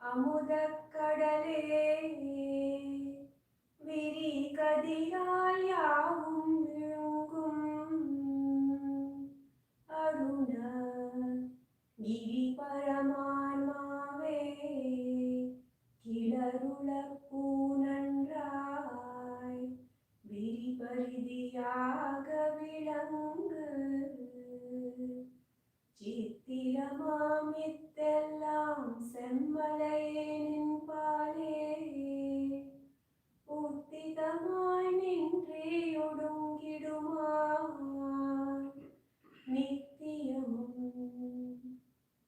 அமுதக் கடலே விரி கதிரால் யாவும் விழுங்கும் அருண கிரி பரமான்மாவே கிளருள பூநன்றாய் விரிபரிதியாக விளங்கு சித்திரமாமித்தெல்லாம் செம்மலையே நின்பாலே உத்திதமாய் நின்றே ஒடுங்கிடுமாய் நித்தியமும்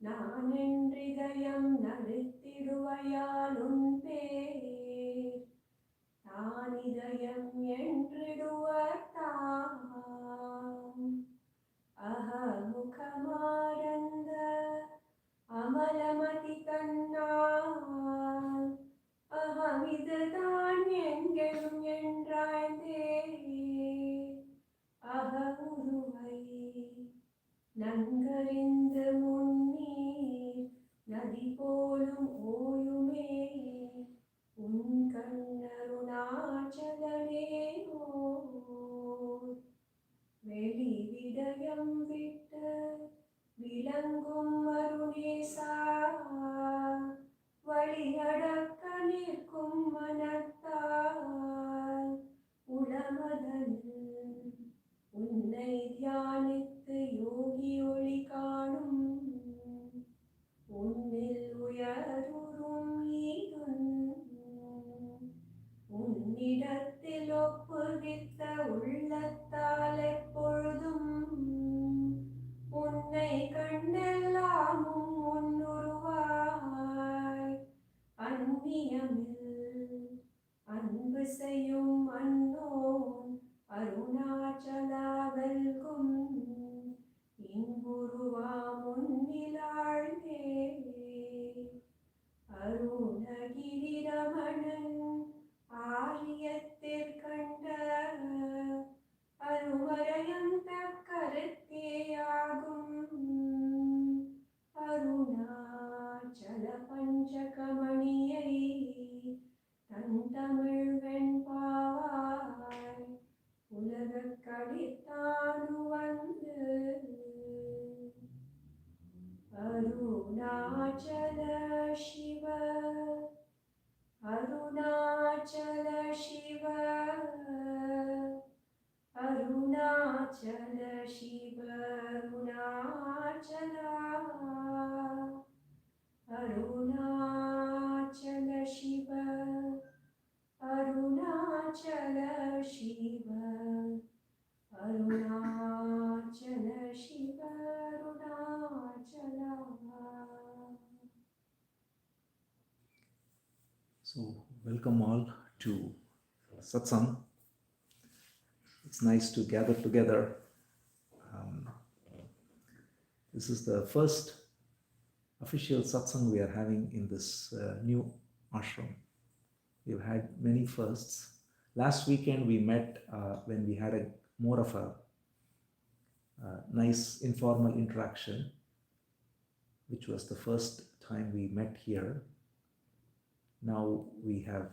நான் என்றிதயம் நடுத்திடுவையாலும் பேர் தானிதயம் என்றிடுவர் தாம் அகமுகமாரந்த அமலமதி தன்னால் அகமிதுதான் எங்கெழும் என்றாய்ந்தே அகமுருவை நன்கறிந்து முன்னீர் நதி போலும் ஓயுமே உன் கண்ணருணாச்சலனே ஓர் வெளி விடயம் விட்டு விளங்கும் அருணேசா வழியடக்க நிற்கும் மனத்தால் உளமதனில் உன்னை தியானித்து யோகி ஒளி காணும் உன்னில் உயருறும் ஈதுன் உன்னிடத்தில் ஒப்புவித்த உள்ளத்தால் எப்பொழுதும் உன்னை கண்டெல்லாமும் உன்னுருவாய் அந்நியமில் அன்பு செய்யும் அன்னோன் அருணாச்சலாவல்கும் இன்புருவா முன்னிலாழ்ந்தே அருணகிரி ரமணன் ஆரியத்திற்கண்ட அருமறையம் தக்கருத்தேயாகும் அருணாச்சல பஞ்சகமணியை தன் தமிழ் வெண்பாவாய் உலகக் கடித்தானு வந்து அருணாச்சல சிவ அருணாச்சல சிவ அருணாச்சல சிவ அருணாச்சல அருணாச்சல சிவ அருணாச்சல சிவ அருணாச்சல சிவ Arunachal. So, welcome all to Satsang. It's nice to gather together. This is the first official Satsang we are having in this new ashram. We've had many firsts. Last weekend we met when we had a more of a nice informal interaction, which was the first time we met here. Now we have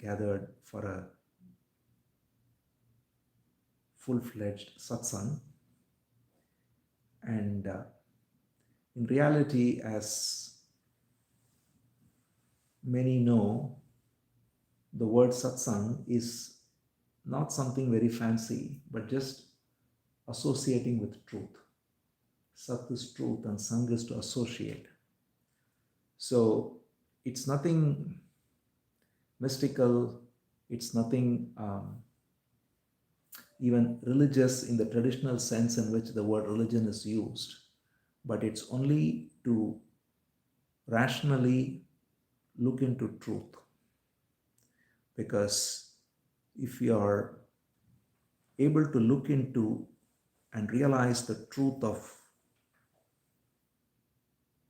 gathered for a full-fledged satsang, and in reality, as many know, the word satsang is not something very fancy, but just associating with truth. Sat is truth and sang is to associate. So it's nothing mystical, it's nothing even religious in the traditional sense in which the word religion is used, but it's only to rationally look into truth. Because if you are able to look into and realize the truth of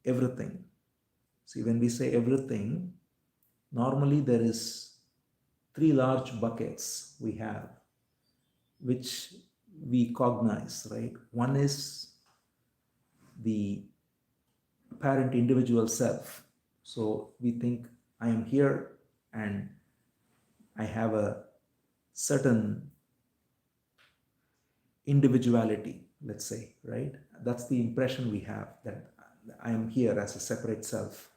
everything. See, when we say everything, normally there is 3 large buckets we have, which we cognize, right? One is the apparent individual self, So we think I am here and I have a certain individuality, let's say, right? That's the impression we have, that I am here as a separate self.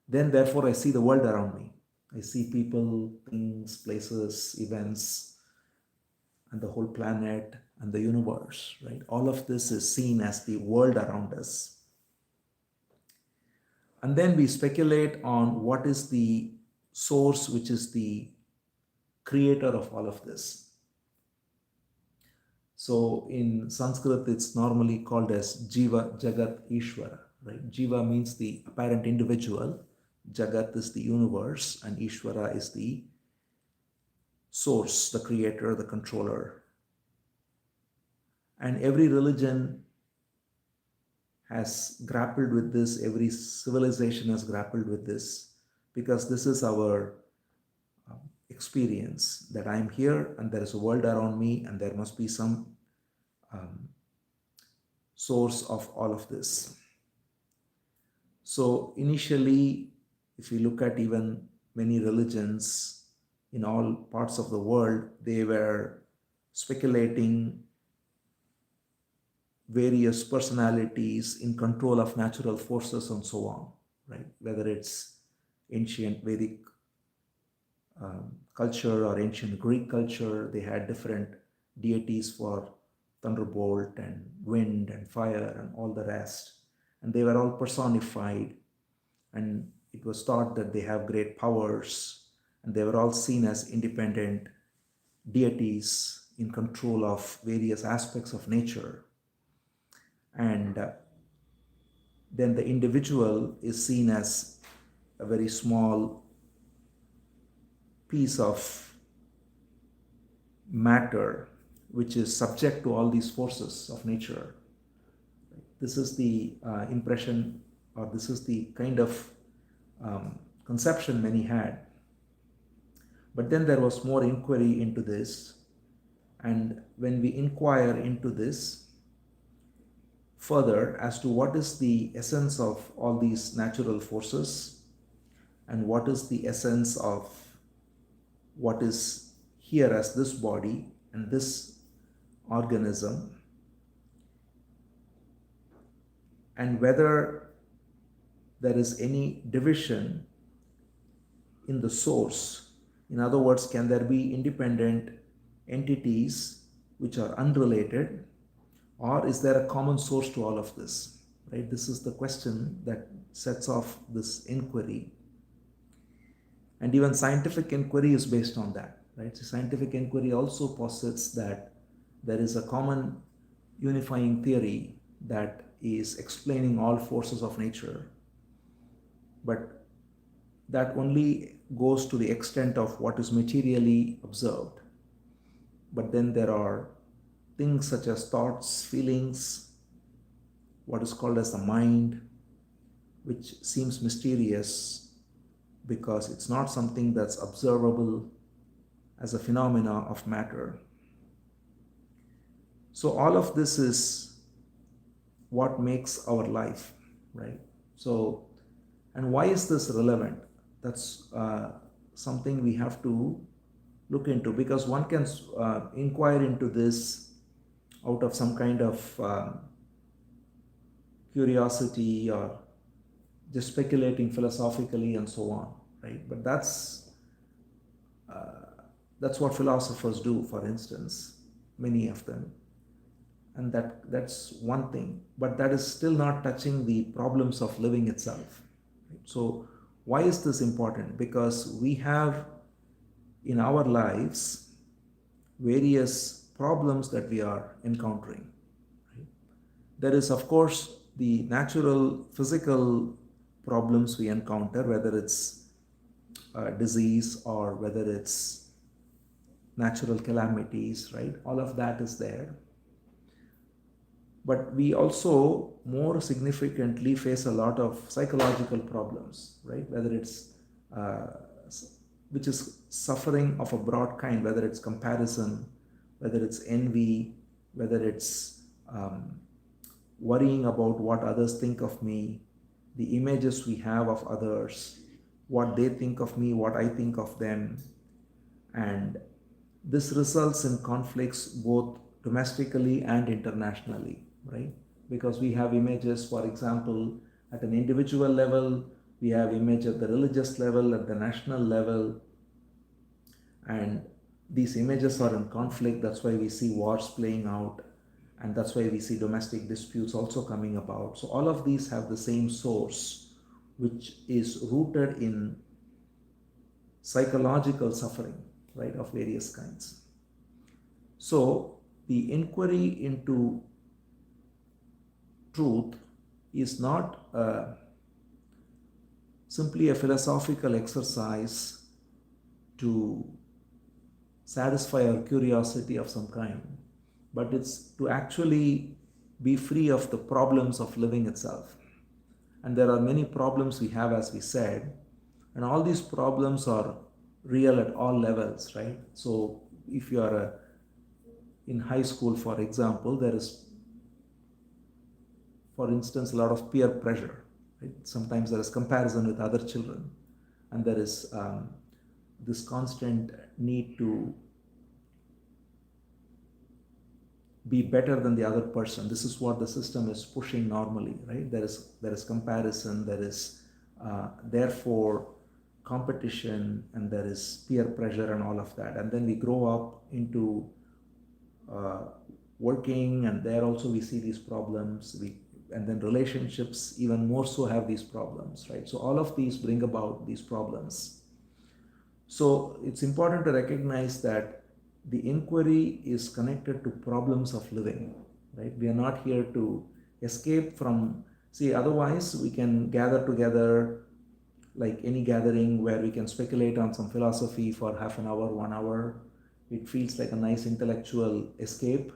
Then, therefore, I see the world around me. I see people, things, places, events, and the whole planet and the universe, right? All of this is seen as the world around us. And then we speculate on what is the source, which is the creator of all of this. So in Sanskrit, it's normally called as Jiva, Jagat, Ishvara, right? Jiva means the apparent individual, Jagat is the universe, and Ishvara is the source, the creator, the controller. And every religion has grappled with this, every civilization has grappled with this, because this is our experience, that I'm here and there is a world around me and there must be some um, source of all of this. So initially, if you look at even many religions in all parts of the world, they were speculating various personalities in control of natural forces and so on, right? Whether it's ancient Vedic culture or ancient Greek culture, they had different deities for thunderbolt and wind and fire and all the rest. And they were all personified, and it was thought that they have great powers, and they were all seen as independent deities in control of various aspects of nature. And then the individual is seen as a very small piece of matter which is subject to all these forces of nature. This is the impression, or this is the kind of conception many had. But then there was more inquiry into this, and when we inquire into this further as to what is the essence of all these natural forces and what is the essence of what is here as this body and this organism, and whether there is any division in the source. In other words, can there be independent entities which are unrelated, or is there a common source to all of this? Right? This is the question that sets off this inquiry. And even scientific inquiry is based on that. Right? So scientific inquiry also posits that there is a common unifying theory that is explaining all forces of nature. But that only goes to the extent of what is materially observed. But then there are things such as thoughts, feelings, what is called as the mind, which seems mysterious because it's not something that's observable as a phenomena of matter. So all of this is what makes our life, right? So, and why is this relevant? That's something we have to look into, because one can inquire into this out of some kind of curiosity or just speculating philosophically and so on, right? But that's what philosophers do, for instance, many of them, and that's one thing. But that is still not touching the problems of living itself. Right? So why is this important? Because we have in our lives various problems that we are encountering. Right? There is, of course, the natural physical problems we encounter, whether it's disease or whether it's natural calamities, right? All of that is there. But we also more significantly face a lot of psychological problems, right? Whether it's which is suffering of a broad kind, whether it's comparison, whether it's envy, whether it's worrying about what others think of me, the images we have of others, what they think of me, what I think of them. And this results in conflicts both domestically and internationally, right? Because we have images, for example, at an individual level, we have image at the religious level, at the national level, and these images are in conflict. That's why we see wars playing out, and that's why we see domestic disputes also coming about. So all of these have the same source, which is rooted in psychological suffering, right, of various kinds. So the inquiry into truth is not simply a philosophical exercise to satisfy our curiosity of some kind, but it's to actually be free of the problems of living itself. And there are many problems we have, as we said, and all these problems are real at all levels, right? So if you are in high school, for example, there is, for instance, a lot of peer pressure, right? Sometimes there is comparison with other children, and there is this constant need to be better than the other person. This is what the system is pushing normally, right? There is comparison, there is therefore competition, and there is peer pressure and all of that. And then we grow up into uh, working, and there also we see these problems. And then relationships even more so have these problems, right? So all of these bring about these problems. So it's important to recognize that the inquiry is connected to problems of living, right? We are not here to escape from, see, otherwise we can gather together like any gathering where we can speculate on some philosophy for half an hour, 1 hour. It feels like a nice intellectual escape.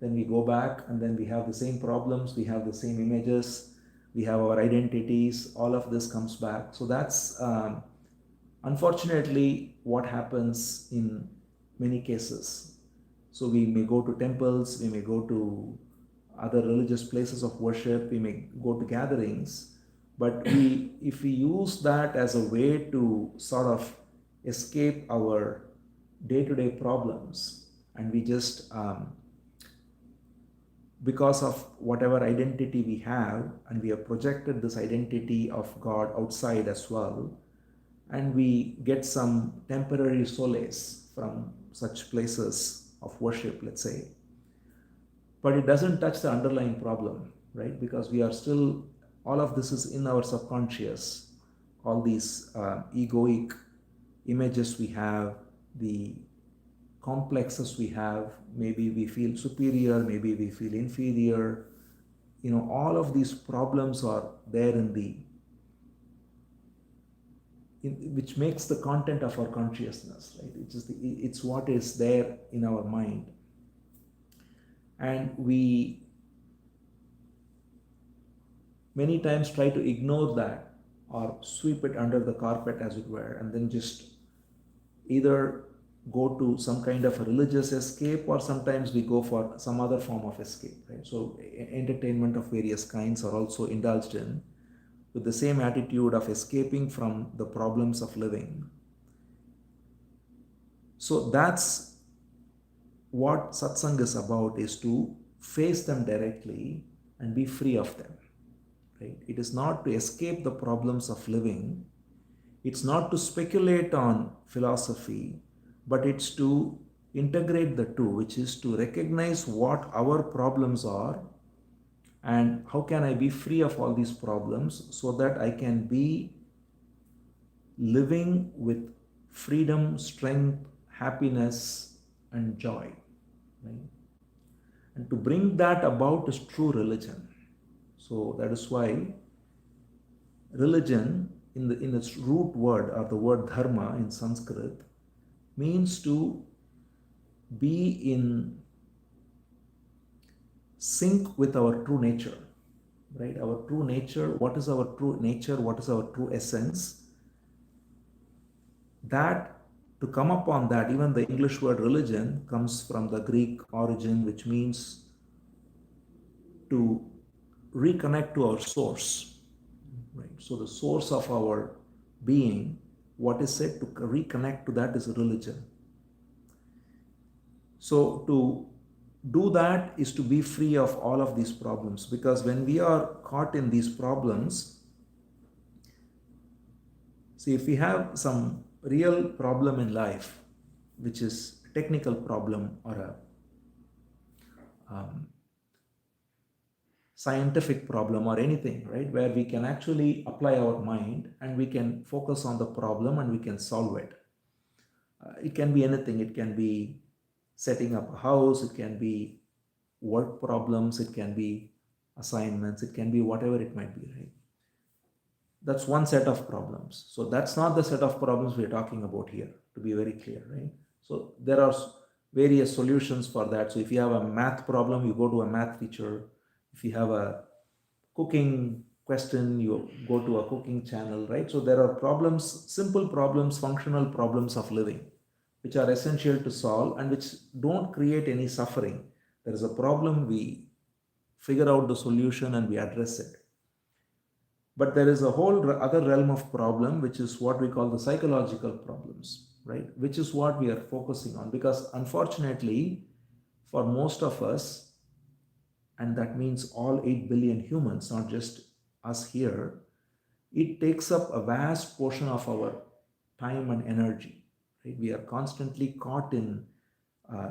Then we go back, and then we have the same problems, we have the same images, we have our identities, all of this comes back. So that's unfortunately what happens in many cases. So we may go to temples, we may go to other religious places of worship, we may go to gatherings, but if we use that as a way to sort of escape our day-to-day problems, and we just because of whatever identity we have, and we have projected this identity of God outside as well, and we get some temporary solace from such places of worship, let's say, but it doesn't touch the underlying problem, right? Because we are still, all of this is in our subconscious, all these egoic images we have, the complexes we have, maybe we feel superior, maybe we feel inferior, all of these problems are there which makes the content of our consciousness, right? It's what is there in our mind, and we many times try to ignore that or sweep it under the carpet, as it were, and then just either go to some kind of a religious escape, or sometimes we go for some other form of escape, right? So entertainment of various kinds are also indulged in with the same attitude of escaping from the problems of living. So that's what satsang is about, is to face them directly and be free of them, right? It is not to escape the problems of living. It's not to speculate on philosophy, but it's to integrate the two, which is to recognize what our problems are and how can I be free of all these problems so that I can be living with freedom, strength, happiness, and joy, right? And to bring that about is true religion. So that is why religion, in its root word, or the word dharma in Sanskrit, means to be in sync with our true nature, right? Our true nature, what is our true nature, what is our true essence? That, to come upon that, even the English word religion comes from the Greek origin, which means to reconnect to our source, right? So the source of our being, what is said to reconnect to that is religion. So to do that is to be free of all of these problems, because when we are caught in these problems, see, if we have some real problem in life, which is a technical problem or a um, scientific problem or anything, right, where we can actually apply our mind and we can focus on the problem and we can solve it. It can be anything. It can be setting up a house, it can be work problems, it can be assignments, it can be whatever it might be, right? That's one set of problems. So that's not the set of problems we're talking about here, to be very clear, right? So there are various solutions for that. So if you have a math problem, you go to a math teacher. If you have a cooking question, you go to a cooking channel, right? So there are problems, simple problems, functional problems of living, which are essential to solve and which don't create any suffering. There is a problem, we figure out the solution and we address it. But there is a whole other realm of problem, which is what we call the psychological problems, right? Which is what we are focusing on, because unfortunately, for most of us, and that means all 8 billion humans, not just us here, it takes up a vast portion of our time and energy, right? We are constantly caught in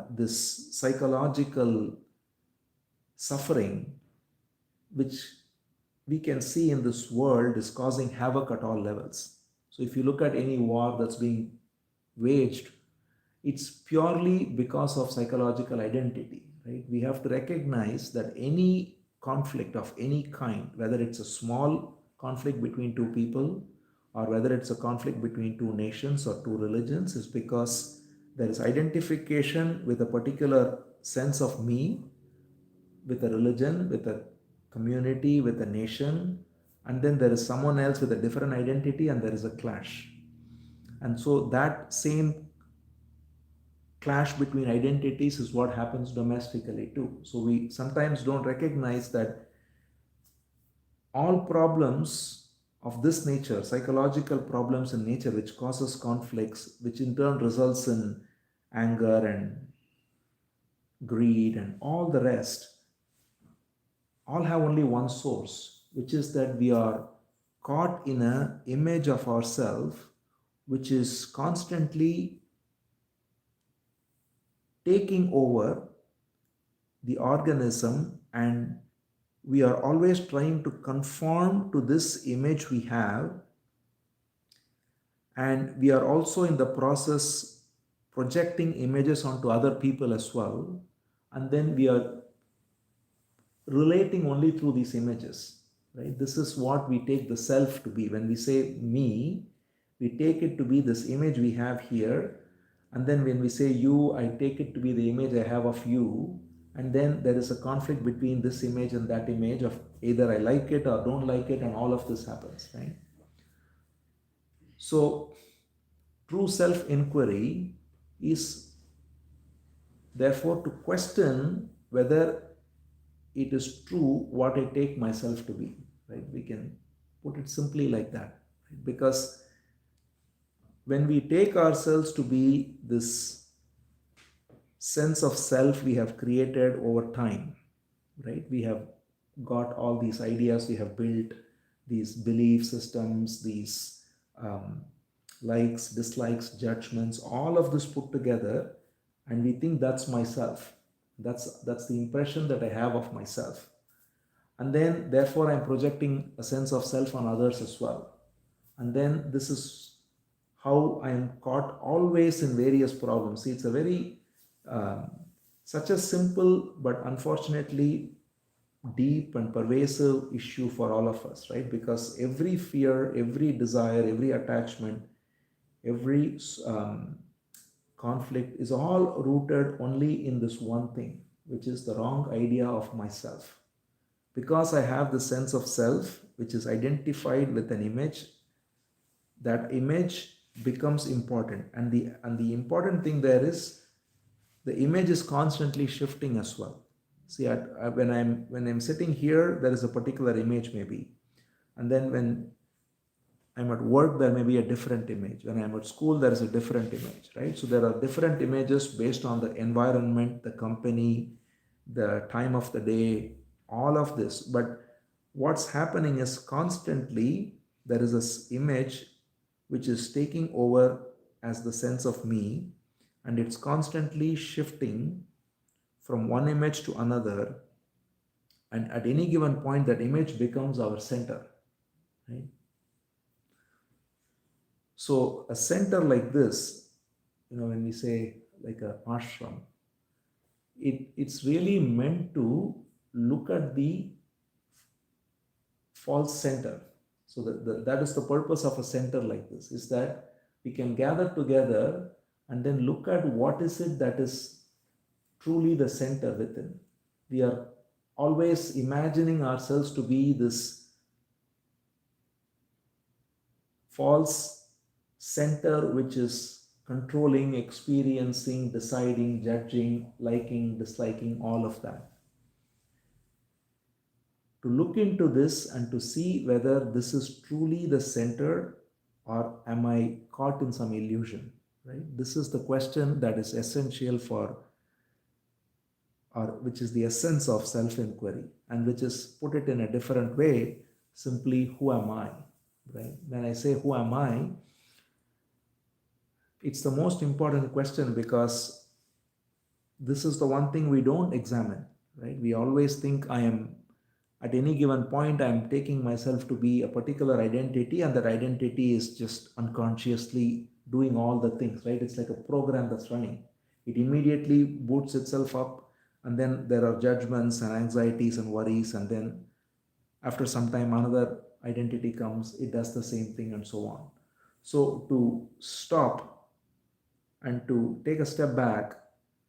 this psychological suffering, which we can see in this world is causing havoc at all levels. So if you look at any war that's being waged, it's purely because of psychological identity, right? We have to recognize that any conflict of any kind, whether it's a small conflict between two people or whether it's a conflict between two nations or two religions, is because there is identification with a particular sense of me, with a religion, with a community, with a nation, and then there is someone else with a different identity and there is a clash. And so that same clash between identities is what happens domestically too. So we sometimes don't recognize that all problems of this nature, psychological problems in nature, which causes conflicts, which in turn results in anger and greed and all the rest, all have only one source, which is that we are caught in an image of ourselves which is constantly taking over the organism, and we are always trying to conform to this image we have, and we are also in the process projecting images onto other people as well, and then we are relating only through these images, right? This is what we take the self to be. When we say me, we take it to be this image we have here, and then when we say you, I take it to be the image I have of you, and then there is a conflict between this image and that image of either I like it or don't like it, and all of this happens, right? So true self inquiry is therefore to question whether it is true what I take myself to be, right? We can put it simply like that, right? Because when we take ourselves to be this sense of self we have created over time, right? We have got all these ideas, we have built these belief systems, these likes, dislikes, judgments, all of this put together, and we think that's myself. That's the impression that I have of myself. And then therefore I'm projecting a sense of self on others as well. And then this is how I am caught always in various problems. See, it's a very um, such a simple but unfortunately deep and pervasive issue for all of us, right? Because every fear, every desire, every attachment, every conflict is all rooted only in this one thing, which is the wrong idea of myself. Because I have the sense of self, which is identified with an image, that image becomes important. And the important thing there is the image is constantly shifting as well. See, when I'm sitting here, there is a particular image maybe, and then when I'm at work, there may be a different image. When I'm at school, there is a different image, right? So there are different images based on the environment, the company, the time of the day, all of this. But what's happening is constantly there is this image which is taking over as the sense of me, and it's constantly shifting from one image to another. And at any given point, that image becomes our center, right? So a center like this, when we say like a ashram, it's really meant to look at the false center. So that is the purpose of a center like this, is that we can gather together and then look at what is it that is truly the center within. We are always imagining ourselves to be this false center which is controlling, experiencing, deciding, judging, liking, disliking, all of that. To look into this and to see whether this is truly the center or am I caught in some illusion, right? This is the question that is essential for, or which is the essence of self-inquiry, and which is, put it in a different way, simply who am I, right? When I say who am I, it's the most important question, because this is the one thing we don't examine, right? We always think I am, at any given point, I'm taking myself to be a particular identity, and that identity is just unconsciously doing all the things, right? It's like a program that's running. It immediately boots itself up, and then there are judgments and anxieties and worries, and then after some time, another identity comes, it does the same thing, and so on. So to stop and to take a step back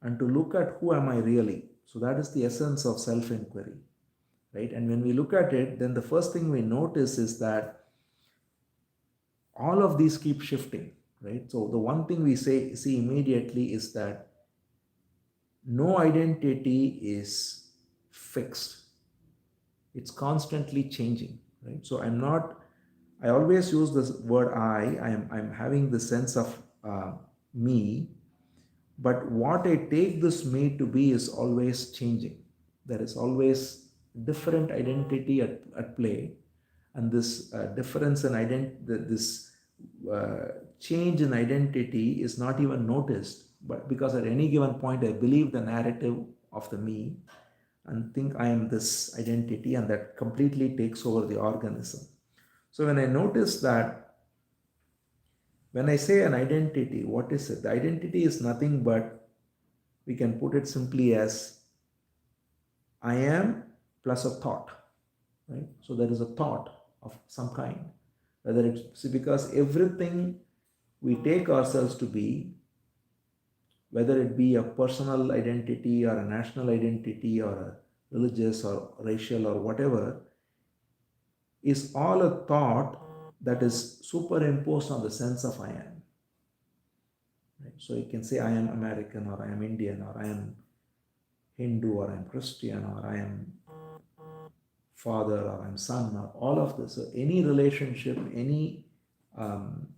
and to look at who am I really. So that is the essence of self-inquiry, right? And when we look at it, then the first thing we notice is that all of these keep shifting, right? So the one thing we see immediately is that no identity is fixed. It's constantly changing, right? So I always use this word I'm having the sense of me, but what I take this me to be is always changing. There is always different identity at play, and this difference in identity, this change in identity is not even noticed, but because at any given point I believe the narrative of the me and think I am this identity, and that completely takes over the organism. So when I notice that, when I say an identity, what is it? The identity is nothing but, we can put it simply as I am plus a thought, right? So there is a thought of some kind, whether it's because everything we take ourselves to be, whether it be a personal identity or a national identity or a religious or racial or whatever, is all a thought that is superimposed on the sense of I am. Right? So you can say I am American, or I am Indian, or I am Hindu, or I am Christian, or I am father, or I'm son, or all of this. So any relationship, any um,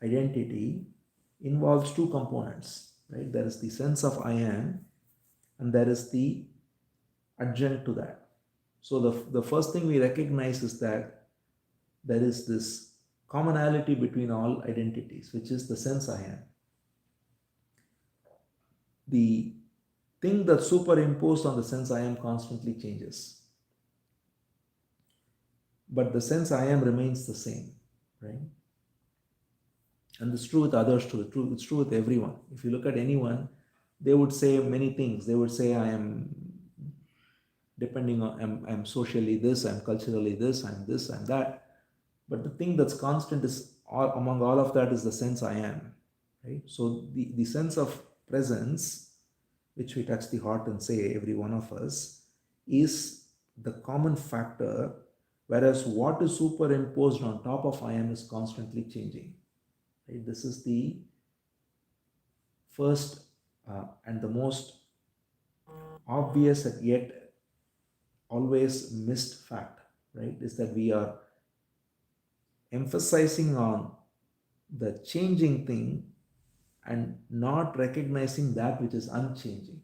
identity involves two components, right? There is the sense of I am, and there is the adjunct to that. So the first thing we recognize is that there is this commonality between all identities, which is the sense I am. The thing that's superimposed on the sense I am constantly changes, but the sense I am remains the same, right? And it's true with others too. It's true with everyone. If you look at anyone, they would say many things. They would say, I am depending on, I'm socially this, I'm culturally this, I'm that. But the thing that's constant is, among all of that, is the sense I am, right? So the sense of presence, which we touch the heart and say, every one of us, is the common factor, whereas what is superimposed on top of I am is constantly changing. Right? This is the first and the most obvious and yet always missed fact, right? Is that we are emphasizing on the changing thing and not recognizing that which is unchanging.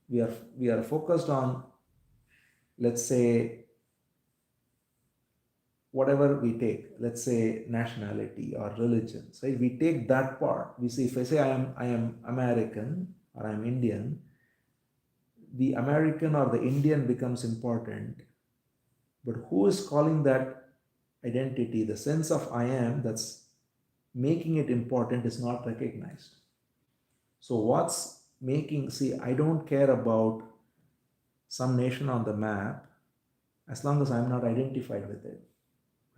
We are focused on, let's say, whatever we take, let's say nationality or religions, right? We take that part. We say, if I say I am American or I'm Indian, the American or the Indian becomes important. But who is calling that identity? The sense of I am that's making it important is not recognized. So what's making, see, I don't care about some nation on the map as long as I'm not identified with it,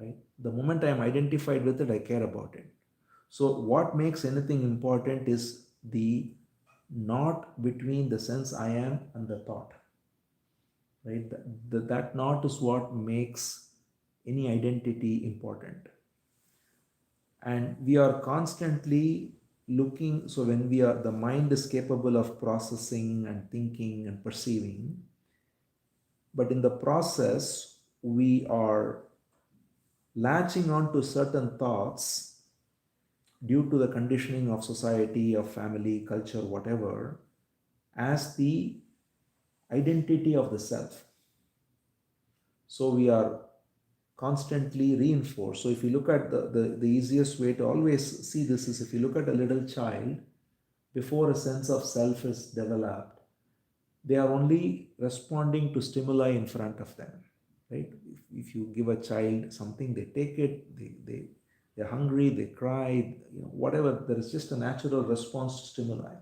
right? The moment I'm identified with it, I care about it. So what makes anything important is the knot between the sense I am and the thought, right? That knot is what makes any identity important. And we are constantly looking, so when we are, the mind is capable of processing and thinking and perceiving, but in the process, we are latching on to certain thoughts due to the conditioning of society, of family, culture, whatever, as the identity of the self. So we are constantly reinforced. So if you look at the easiest way to always see this is, if you look at a little child, before a sense of self is developed, they are only responding to stimuli in front of them, right? If you give a child something, they take it, they're hungry, they cry, whatever, there is just a natural response to stimuli.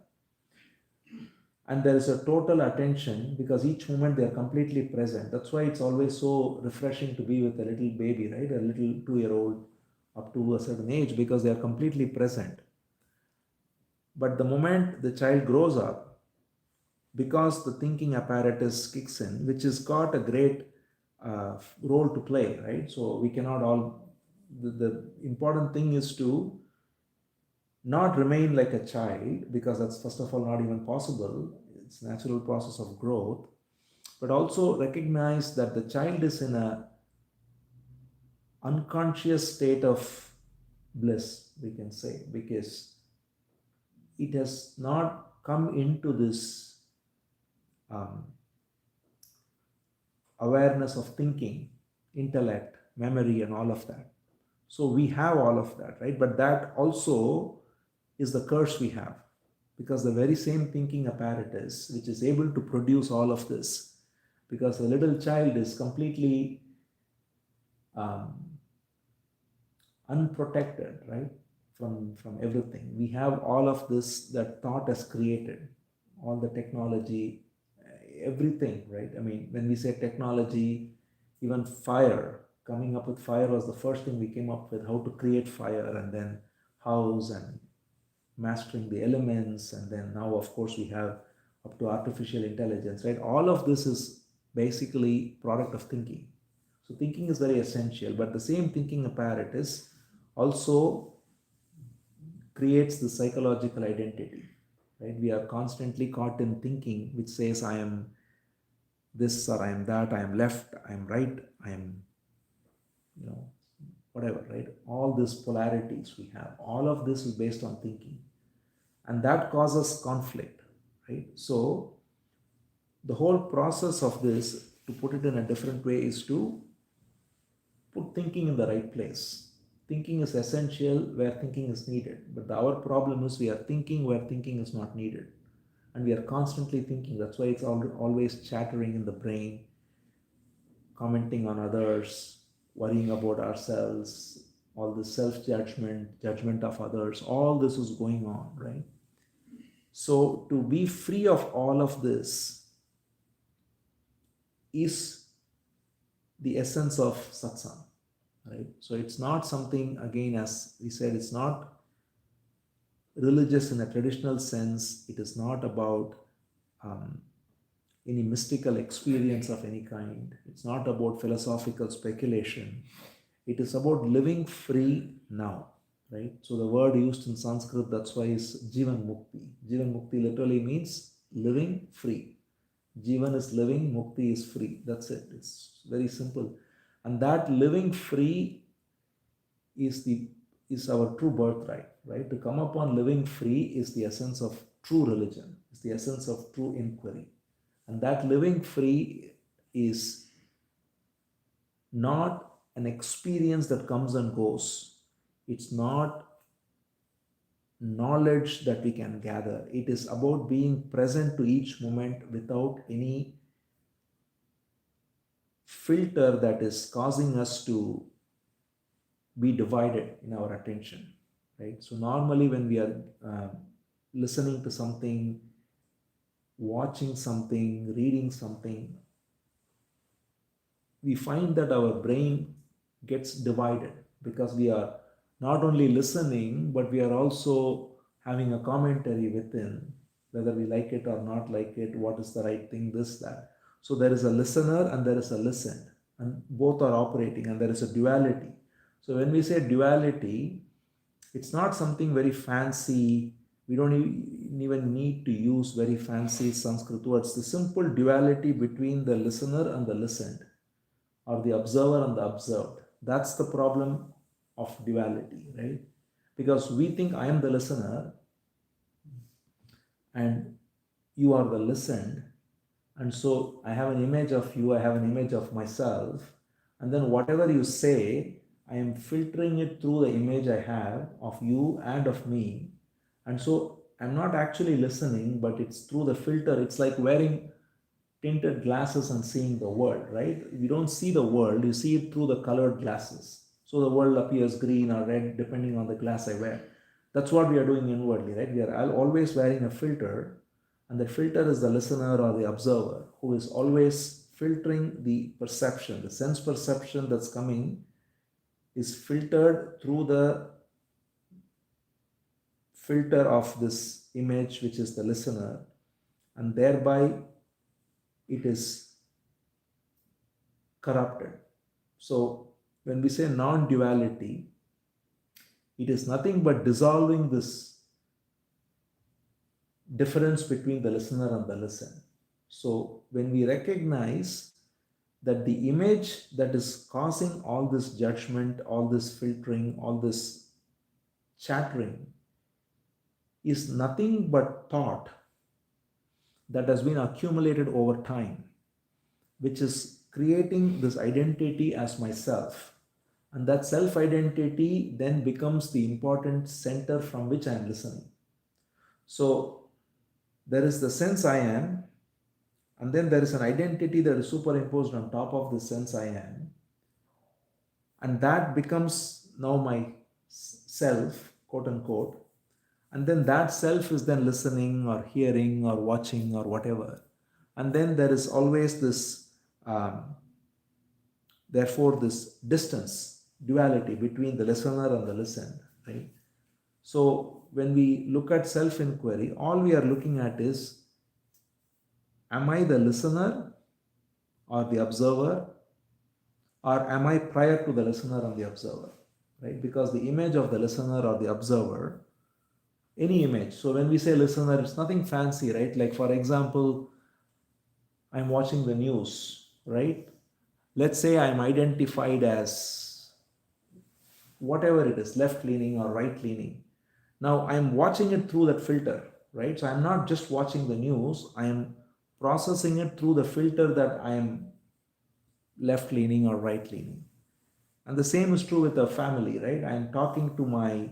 And there is a total attention because each moment they are completely present. That's why it's always so refreshing to be with a little baby, right? A little 2 year old up to a certain age, because they are completely present. But the moment the child grows up, because the thinking apparatus kicks in, which has got a great role to play, right? So we cannot all, the important thing is to not remain like a child, because that's first of all not even possible. It's natural process of growth. But also recognize that the child is in a unconscious state of bliss, we can say, because it has not come into this um, awareness of thinking, intellect, memory, and all of that. So we have all of that, right? But that also is the curse we have, because the very same thinking apparatus, which is able to produce all of this, because the little child is completely um, unprotected, right? From everything. We have all of this that thought has created, all the technology, everything, right? I mean, when we say technology, even fire, coming up with fire was the first thing we came up with, how to create fire, and then house and mastering the elements, and then now of course we have up to artificial intelligence, right? All of this is basically product of thinking. So thinking is very essential, but the same thinking apparatus also creates the psychological identity, right? We are constantly caught in thinking which says I am this or I am that, I am left, I am right, I am, you know, whatever, right? All these polarities we have, all of this is based on thinking, and that causes conflict, right? So the whole process of this, to put it in a different way, is to put thinking in the right place. Thinking is essential where thinking is needed, but our problem is we are thinking where thinking is not needed, and we are constantly thinking. That's why it's always chattering in the brain, commenting on others, worrying about ourselves, all the self-judgment, judgment of others, all this is going on, right? So to be free of all of this is the essence of satsang, right? So it's not something, again, as we said, it's not religious in a traditional sense. It is not about um, any mystical experience of any kind. It's not about philosophical speculation. It is about living free now, right? So the word used in Sanskrit, that's why, is Jivan Mukti. Jivan Mukti literally means living free. Jivan is living, Mukti is free. That's it. It's very simple. And that living free is the is our true birthright, right? To come upon living free is the essence of true religion, is the essence of true inquiry. And that living free is not an experience that comes and goes. It's not knowledge that we can gather. It is about being present to each moment without any filter that is causing us to be divided in our attention, right? So normally when we are listening to something, watching something, reading something, we find that our brain gets divided because we are not only listening, but we are also having a commentary within, whether we like it or not like it, what is the right thing, this, that. So there is a listener and there is a listened, and both are operating, and there is a duality. So when we say duality, it's not something very fancy. We don't even need to use very fancy Sanskrit words. The simple duality between the listener and the listened, or the observer and the observed. That's the problem of duality, right? Because we think I am the listener and you are the listened. And so I have an image of you, I have an image of myself. And then whatever you say, I am filtering it through the image I have of you and of me. And so I'm not actually listening, but it's through the filter. It's like wearing tinted glasses and seeing the world, right? You don't see the world, you see it through the colored glasses. So the world appears green or red depending on the glass I wear. That's what we are doing inwardly, right? We are always wearing a filter, and the filter is the listener or the observer who is always filtering the perception. The sense perception that's coming is filtered through the filter of this image, which is the listener, and thereby it is corrupted. So when we say non-duality, it is nothing but dissolving this difference between the listener and the listened. So when we recognize that the image that is causing all this judgment, all this filtering, all this chattering is nothing but thought that has been accumulated over time, which is creating this identity as myself. And that self identity then becomes the important center from which I am listening. So there is the sense I am, and then there is an identity that is superimposed on top of the sense I am. And that becomes now my self, quote unquote. And then that self is then listening or hearing or watching or whatever. And then there is always this, therefore, this distance, duality between the listener and the listened, right? So when we look at self inquiry, all we are looking at is, am I the listener or the observer, or am I prior to the listener and the observer, right? Because the image of the listener or the observer, any image. So when we say listener, it's nothing fancy, right? Like for example, I'm watching the news, right? Let's say I'm identified as whatever it is, left leaning or right leaning. Now I'm watching it through that filter, right? So I'm not just watching the news, I am processing it through the filter that I am left leaning or right leaning. And the same is true with a family, right? I'm talking to my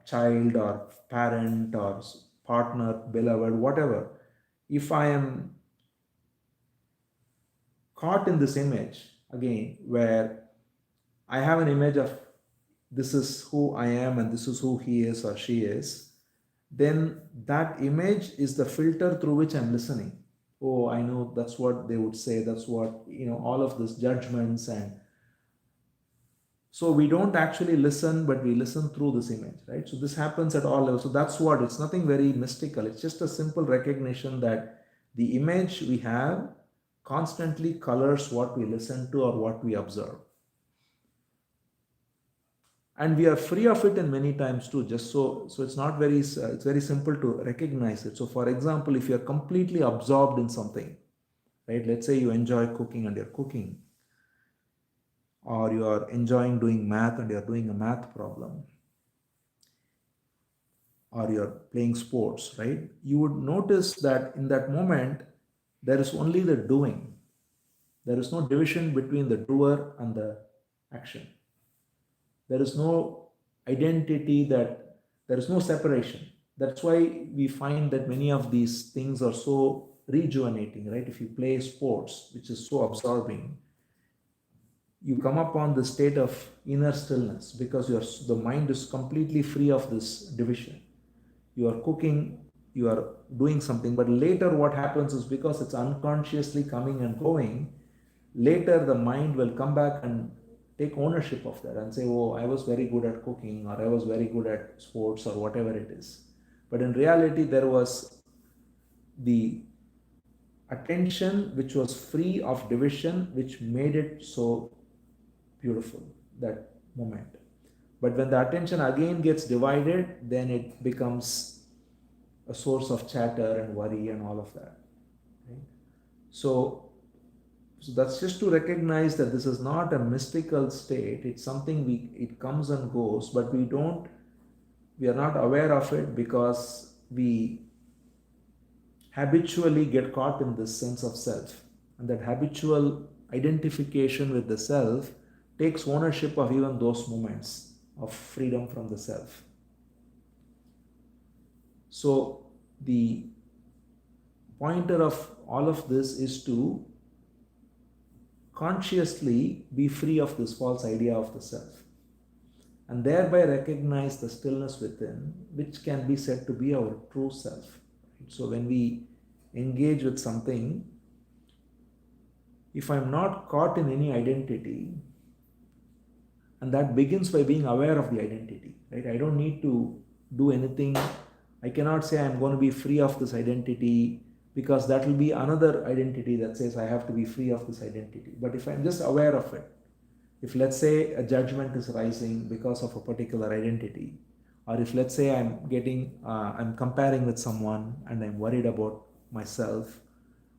child or parent or partner, beloved, whatever. If I am caught in this image again, where I have an image of this is who I am and this is who he is or she is, then that image is the filter through which I'm listening. Oh, I know that's what they would say, that's what, all of these judgments. And so we don't actually listen, but we listen through this image, right? So this happens at all levels. So that's what, it's nothing very mystical. It's just a simple recognition that the image we have constantly colors what we listen to or what we observe. And we are free of it in many times too, just so it's not very, it's very simple to recognize it. So for example, if you're completely absorbed in something, right? Let's say you enjoy cooking and you're cooking, or you are enjoying doing math and you are doing a math problem, or you're playing sports, right? You would notice that in that moment, there is only the doing. There is no division between the doer and the action. There is no identity, that there is no separation. That's why we find that many of these things are so rejuvenating, right? If you play sports, which is so absorbing, you come upon the state of inner stillness because the mind is completely free of this division. You are cooking, you are doing something, but later what happens is, because it's unconsciously coming and going, later the mind will come back and take ownership of that and say, oh, I was very good at cooking, or I was very good at sports, or whatever it is. But in reality, there was the attention which was free of division, which made it so beautiful, that moment. But when the attention again gets divided, then it becomes a source of chatter and worry and all of that. Right? So that's just to recognize that this is not a mystical state. It's something it comes and goes, but we are not aware of it because we habitually get caught in this sense of self. And that habitual identification with the self takes ownership of even those moments of freedom from the self. So the pointer of all of this is to consciously be free of this false idea of the self, and thereby recognize the stillness within, which can be said to be our true self. So when we engage with something, if I'm not caught in any identity, and that begins by being aware of the identity, right? I don't need to do anything. I cannot say I'm going to be free of this identity, because that will be another identity that says I have to be free of this identity. But if I'm just aware of it, if let's say a judgment is rising because of a particular identity, or if let's say I'm comparing with someone and I'm worried about myself,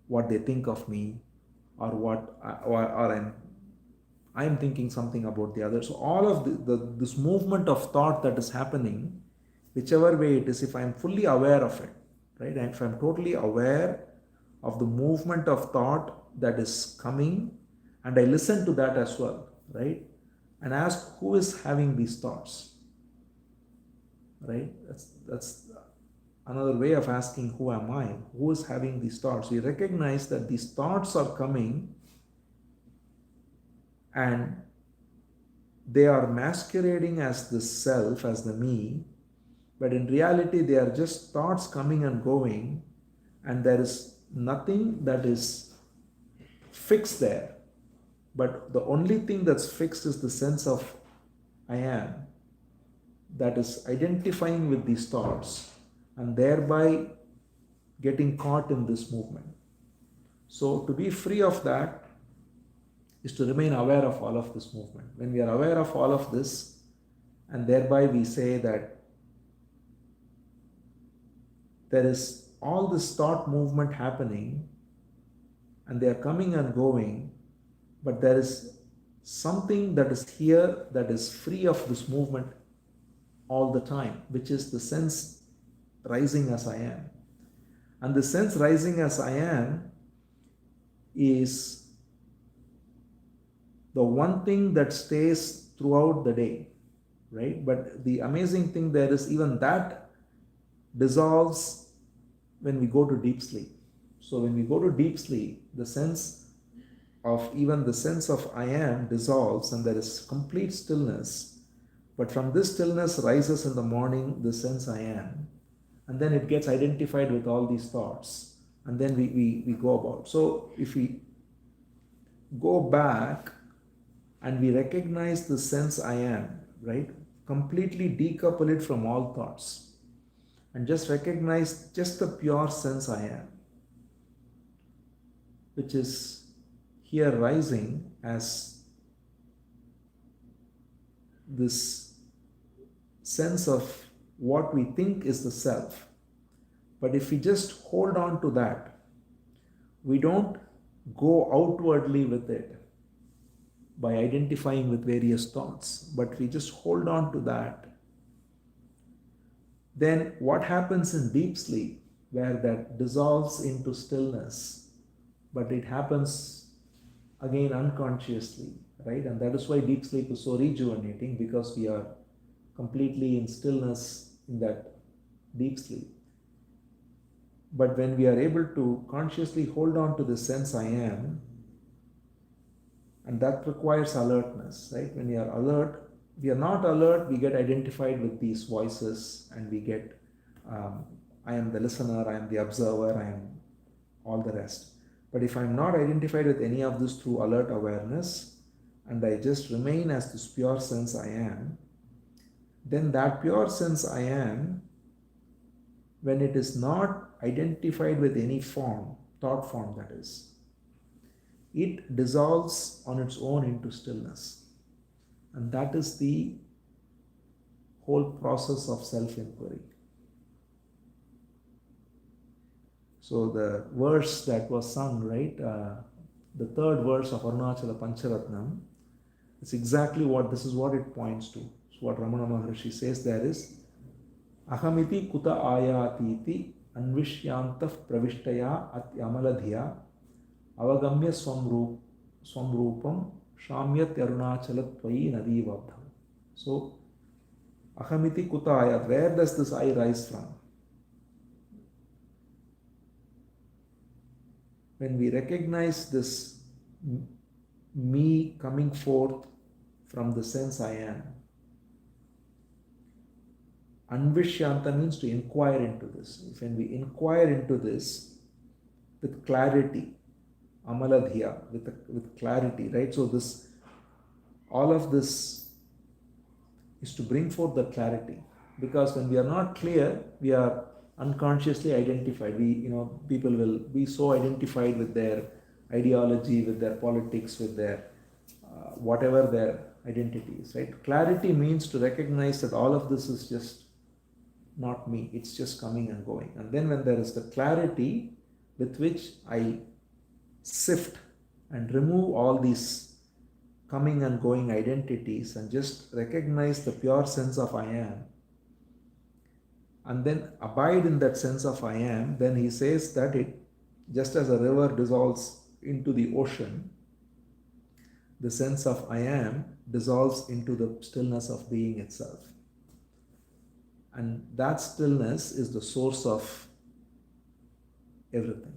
what they think of me, or I'm thinking something about the other. So all of this movement of thought that is happening, whichever way it is, if I'm fully aware of it, right? And if I'm totally aware of the movement of thought that is coming, and I listen to that as well, right? And ask, who is having these thoughts, right? That's another way of asking, who am I? Who is having these thoughts? We recognize that these thoughts are coming and they are masquerading as the self, as the me, but in reality, they are just thoughts coming and going, and there is nothing that is fixed there. But the only thing that's fixed is the sense of I am, that is identifying with these thoughts and thereby getting caught in this movement. So, to be free of that is to remain aware of all of this movement. When we are aware of all of this, and thereby we say that there is all this thought movement happening, and they are coming and going, but there is something that is here that is free of this movement all the time, which is the sense rising as I am. And the sense rising as I am is the one thing that stays throughout the day, right? But the amazing thing there is, even that dissolves when we go to deep sleep. So when we go to deep sleep, the sense of I am dissolves and there is complete stillness. But from this stillness rises in the morning the sense I am, and then it gets identified with all these thoughts, and then we go about. So if we go back and we recognize the sense I am, right? Completely decouple it from all thoughts and just recognize just the pure sense I am, which is here rising as this sense of what we think is the self. But if we just hold on to that, we don't go outwardly with it, by identifying with various thoughts, but we just hold on to that. Then what happens in deep sleep, where that dissolves into stillness, but it happens again unconsciously, right? And that is why deep sleep is so rejuvenating, because we are completely in stillness in that deep sleep. But when we are able to consciously hold on to the sense I am, and that requires alertness, right? When we are alert, we are not alert, we get identified with these voices, and we get, I am the listener, I am the observer, I am all the rest. But if I'm not identified with any of this through alert awareness, and I just remain as this pure sense I am, then that pure sense I am, when it is not identified with any form, thought form that is, it dissolves on its own into stillness. And that is the whole process of self-inquiry. So the verse that was sung, right, the third verse of Arunachala Pancharatnam, it's exactly what, this is what it points to. So what Ramana Maharshi says there is, Ahamiti kuta ayatiti anvishyantah pravishtaya at yamaladhiya avagamya swamrupam shamyat arunachalat tvayi nadivabdham. So Ahamiti kuta ayat, where does this I rise from? When we recognize this me coming forth from the sense I am, Anvishyanta means to inquire into this. When we inquire into this with clarity, Amaladhya, with clarity, right? So this, all of this is to bring forth the clarity. Because when we are not clear, we are unconsciously identified. People will be so identified with their ideology, with their politics, with their whatever their identity is, right? Clarity means to recognize that all of this is just not me, it's just coming and going. And then when there is the clarity with which I sift and remove all these coming and going identities and just recognize the pure sense of I am, and then abide in that sense of I am, then he says that it, just as a river dissolves into the ocean, the sense of I am dissolves into the stillness of being itself. And that stillness is the source of everything,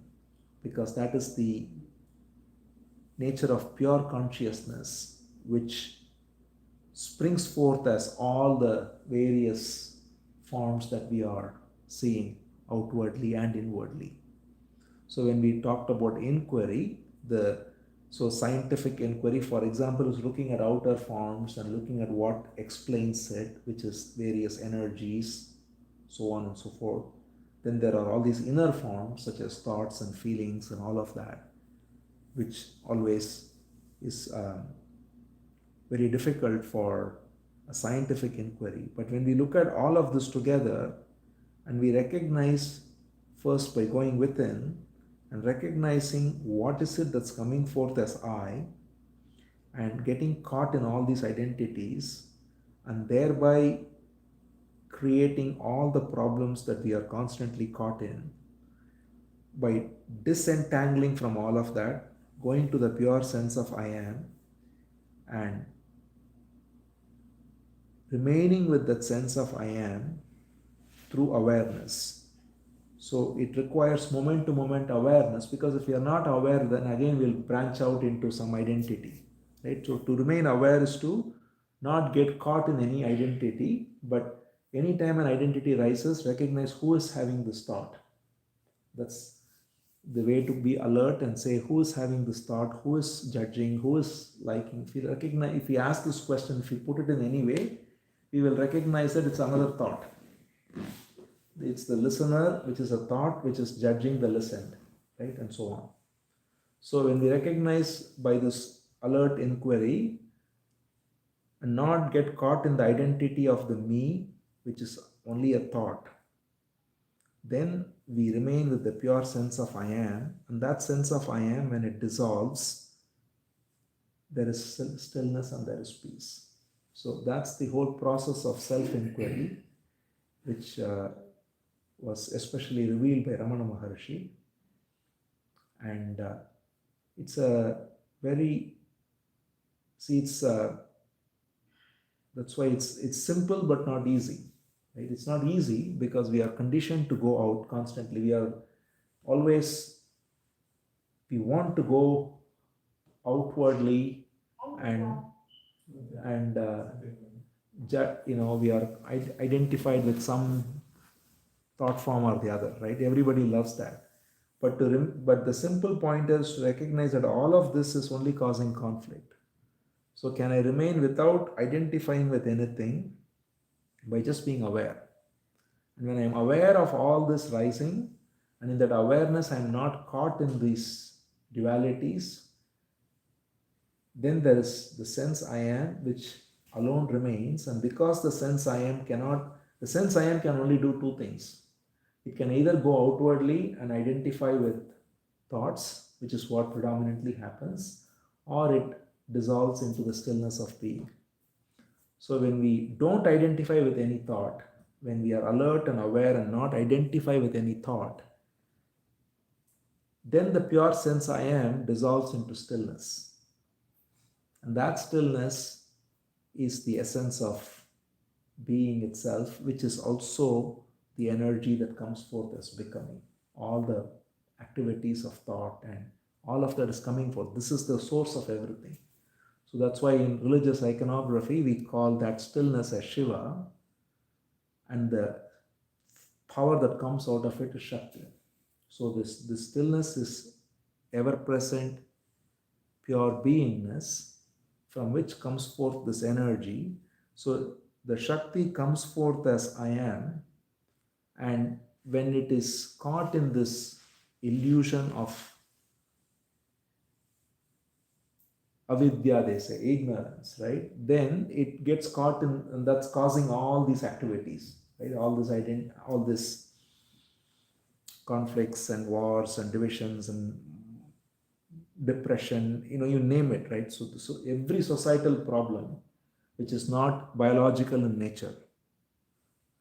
because that is the nature of pure consciousness, which springs forth as all the various forms that we are seeing outwardly and inwardly. So when we talked about inquiry, so scientific inquiry, for example, is looking at outer forms and looking at what explains it, which is various energies, so on and so forth. Then there are all these inner forms, such as thoughts and feelings and all of that, which always is very difficult for a scientific inquiry. But when we look at all of this together, and we recognize first by going within and recognizing what is it that's coming forth as I, and getting caught in all these identities, and thereby creating all the problems that we are constantly caught in, by disentangling from all of that, going to the pure sense of I am, and remaining with that sense of I am through awareness. So it requires moment to moment awareness, because if we are not aware, then again we'll branch out into some identity, right? So to remain aware is to not get caught in any identity, but anytime an identity rises, recognize who is having this thought. That's the way to be alert and say who is having this thought, who is judging, who is liking. If we recognize, if we ask this question, if we put it in any way, we will recognize that it's another thought. It's the listener, which is a thought, which is judging the listened, right? And so on. So when we recognize by this alert inquiry and not get caught in the identity of the me, which is only a thought, then we remain with the pure sense of I am. And that sense of I am, when it dissolves, there is stillness and there is peace. So that's the whole process of self-inquiry, which was especially revealed by Ramana Maharshi. And it's a very, see, that's why it's simple but not easy, right? It's not easy because we are conditioned to go out constantly. We are always, we want to go outwardly, and and we are identified with some thought form or the other, right? Everybody loves that. But but the simple point is to recognize that all of this is only causing conflict. So can I remain without identifying with anything by just being aware? And when I'm aware of all this rising, and in that awareness I'm not caught in these dualities, then there is the sense I am, which alone remains. And because the sense I am the sense I am can only do two things. It can either go outwardly and identify with thoughts, which is what predominantly happens, or it dissolves into the stillness of being. So when we don't identify with any thought, when we are alert and aware and not identify with any thought, then the pure sense I am dissolves into stillness. And that stillness is the essence of being itself, which is also the energy that comes forth as becoming. All the activities of thought and all of that is coming forth. This is the source of everything. So that's why in religious iconography we call that stillness as Shiva, and the power that comes out of it is Shakti. So this stillness is ever present, pure beingness, from which comes forth this energy. So the Shakti comes forth as I am, and when it is caught in this illusion of avidya, they say, ignorance, right? Then it gets caught in, and that's causing all these activities, right? All this conflicts and wars and divisions and depression, you name it, right? So every societal problem which is not biological in nature,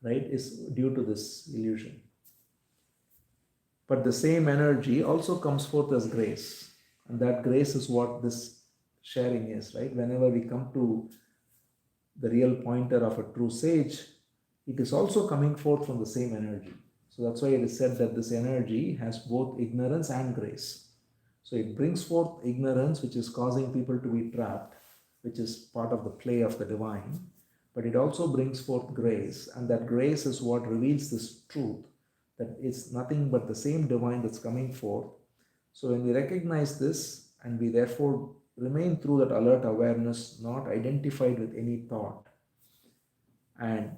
right, is due to this illusion. But the same energy also comes forth as grace, and that grace is what this sharing is, right? Whenever we come to the real pointer of a true sage, it is also coming forth from the same energy. So that's why it is said that this energy has both ignorance and grace. So it brings forth ignorance, which is causing people to be trapped, which is part of the play of the divine. But it also brings forth grace, and that grace is what reveals this truth, that it's nothing but the same divine that's coming forth. So when we recognize this, and we therefore remain through that alert awareness, not identified with any thought, and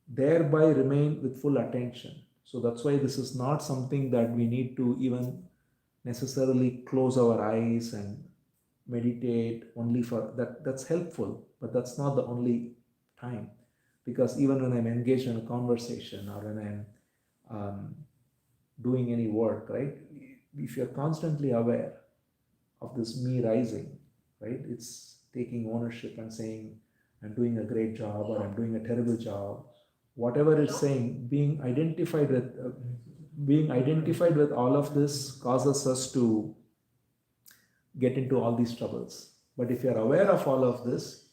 thereby remain with full attention. So that's why this is not something that we need to even necessarily close our eyes and meditate only for that. That's helpful, but that's not the only time. Because even when I'm engaged in a conversation, or when I'm doing any work, right, if you're constantly aware of this me rising, right, it's taking ownership and saying, I'm doing a great job or I'm doing a terrible job, whatever it's saying, being identified with all of this causes us to get into all these troubles. But if you're aware of all of this,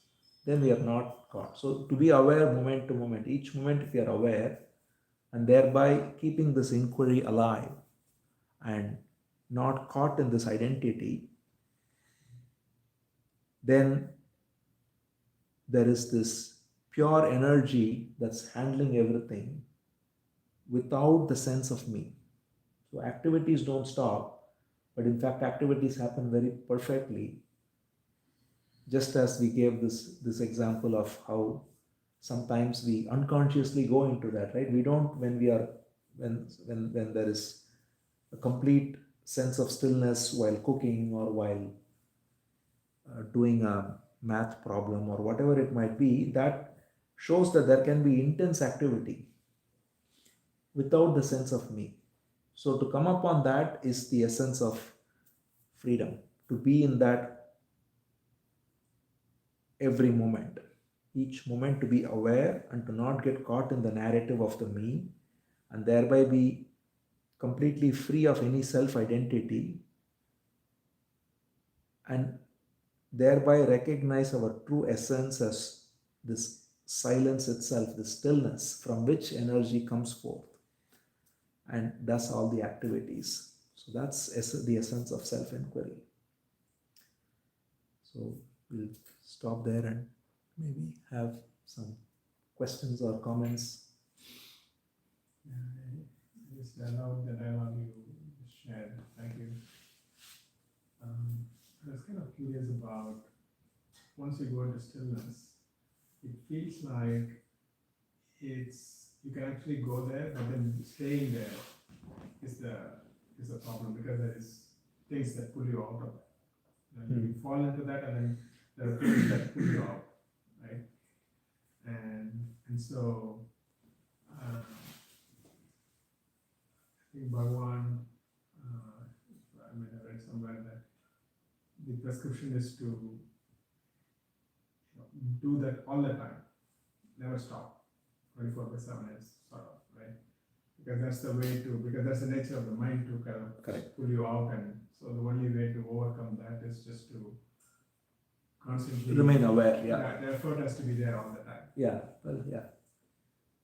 then we are not caught. So to be aware moment to moment, each moment if you are aware, and thereby keeping this inquiry alive and not caught in this identity, then there is this pure energy that's handling everything without the sense of me. So activities don't stop, but in fact activities happen very perfectly. Just as we gave this example of how sometimes we unconsciously go into that, right? We don't, when there is a complete sense of stillness while cooking, or while doing a math problem or whatever it might be, that shows that there can be intense activity without the sense of me. So to come upon that is the essence of freedom to be in that every moment, each moment to be aware and to not get caught in the narrative of the me, and thereby be completely free of any self identity, and thereby recognize our true essence as this silence itself, the stillness from which energy comes forth and does all the activities. So that's the essence of self inquiry. So we'll stop there and maybe have some questions or comments. Yeah, I just allowed the dialogue you shared. Thank you. I was kind of curious about once you go into stillness, it feels like you can actually go there, but then staying there is the problem because there is things that pull you out of that. You fall into that, and then there are things that pull you out, right? And so I think Bhagwan, I read somewhere that the prescription is to do that all the time, never stop, 24/7 is sort of, right? Because that's the way to, because that's the nature of the mind to kind of Correct. pull you out, and so the only way to overcome that is just to constantly Remain aware, yeah. The effort has to be there all the time. Yeah, well, yeah.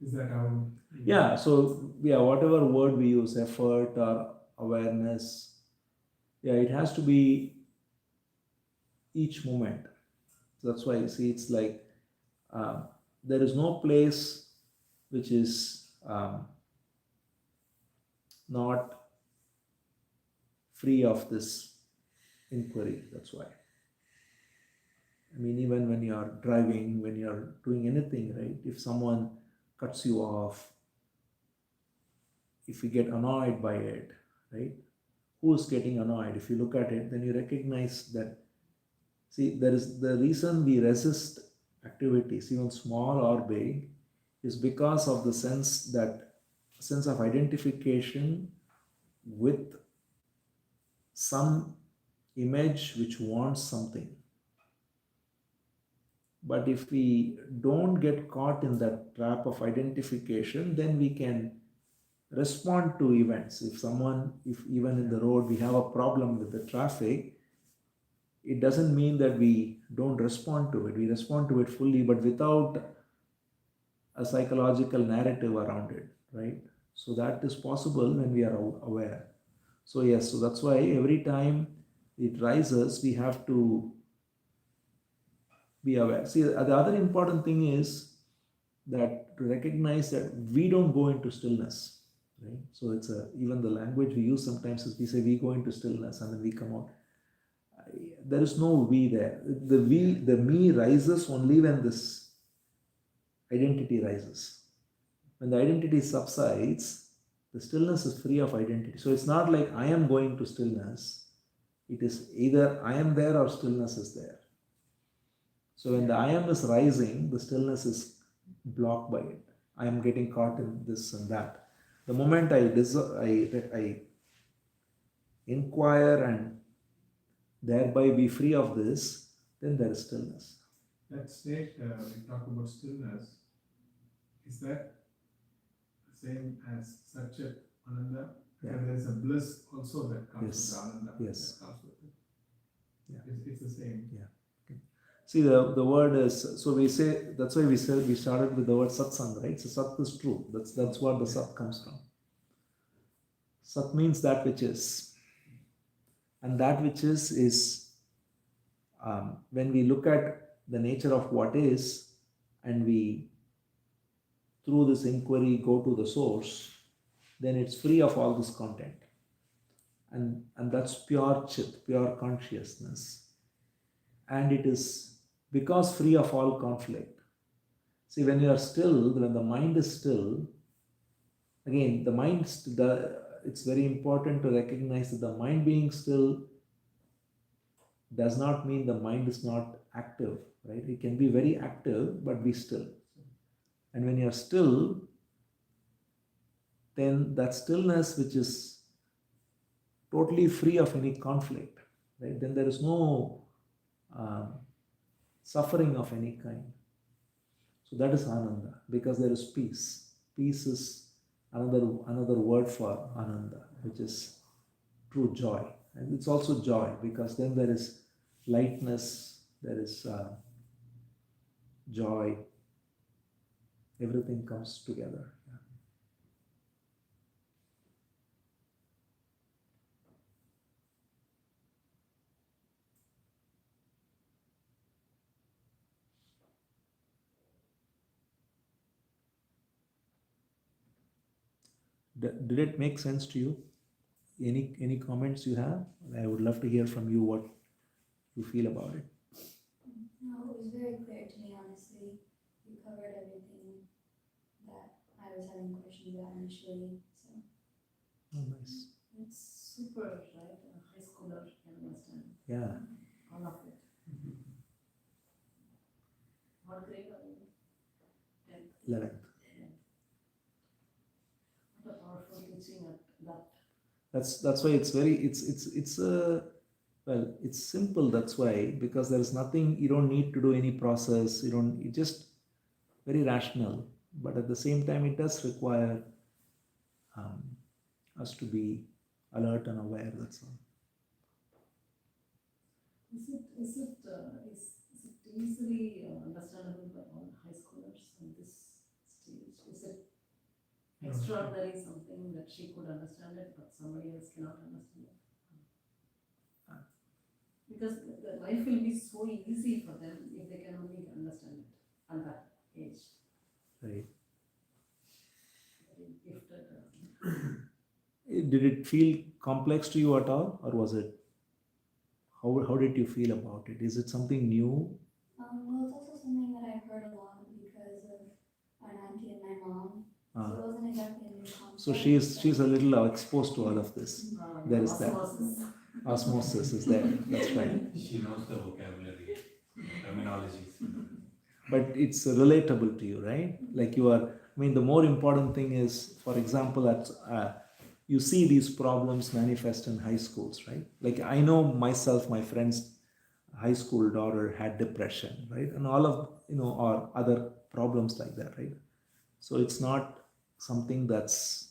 Is that how? Yeah, so yeah, whatever word we use, effort or awareness, yeah, it has to be each moment. That's why you see it's like there is no place which is not free of this inquiry. That's why. I mean, even when you are driving, when you are doing anything, right? If someone cuts you off, if you get annoyed by it, right? Who is getting annoyed? If you look at it, then you recognize that. See, there is the reason we resist activities, even small or big, is because of the sense of identification with some image which wants something. But if we don't get caught in that trap of identification, then we can respond to events. If even in the road we have a problem with the traffic, it doesn't mean that we don't respond to it. We respond to it fully, but without a psychological narrative around it, right? So that is possible when we are aware. So yes, so that's why every time it rises, we have to be aware. See, the other important thing is that to recognize that we don't go into stillness, right? So it's even the language we use sometimes is we say we go into stillness and then we come out. There is no we there. The me rises only when this identity rises. When the identity subsides, the stillness is free of identity. So it's not like I am going to stillness. It is either I am there or stillness is there. So when the I am is rising, the stillness is blocked by it. I am getting caught in this and that. The moment I inquire and thereby be free of this, then there is stillness. That state we talk about stillness, is that the same as Satchit Ananda? Yeah. And there is a bliss also that comes Yes. with Ananda. Yes. That comes with it. Yeah. It's the same. Yeah. Okay. See, the word is, so we say, that's why we said we started with the word satsang, right? So sat is true. That's where the sat comes from. Sat means that which is. And that which is when we look at the nature of what is, and we, through this inquiry, go to the source, then it's free of all this content. And that's pure chit, pure consciousness. And it is because free of all conflict. See, when you are still, when the mind is still, again, the mind, it's very important to recognize that the mind being still does not mean the mind is not active, right? It can be very active, but be still. And when you're still, then that stillness, which is totally free of any conflict, right? Then there is no suffering of any kind. So that is Ananda, because there is peace. Peace is another word for Ananda, which is true joy. And it's also joy, because then there is lightness, there is joy, everything comes together. Yeah. Did it make sense to you? Any comments you have? I would love to hear from you what you feel about it. No, it was very clear to me, honestly. You covered everything that I was having questions about initially. So Oh, nice. It's super, right? A high schooler can understand Yeah. all of it. What grade are you? 11th. What a powerful teaching at that. That's why it's very it's a well, it's simple. That's why, because there is nothing, you don't need to do any process. You just very rational. But at the same time, it does require um, us to be alert and aware. That's all. Is it easily understandable by all high schoolers at this stage? Is it extraordinary, something that she could understand it, but somebody else cannot understand it? Because the life will be so easy for them if they can only understand it at that age. Right. Very gifted. Did it feel complex to you at all, or was it? How did you feel about it? Is it something new? well, it's also something that I've heard a lot because of an auntie and my mom. So it wasn't exactly a new concept. So she's a little exposed to all of this. There is that. Osmosis. Osmosis is there. That's right. She knows the vocabulary, terminologies. But it's relatable to you, right? Like you are. I mean, the more important thing is, for example, you see these problems manifest in high schools, right? Like I know myself, my friend's high school daughter had depression, right? And all of, or other problems like that, right? So it's not something that's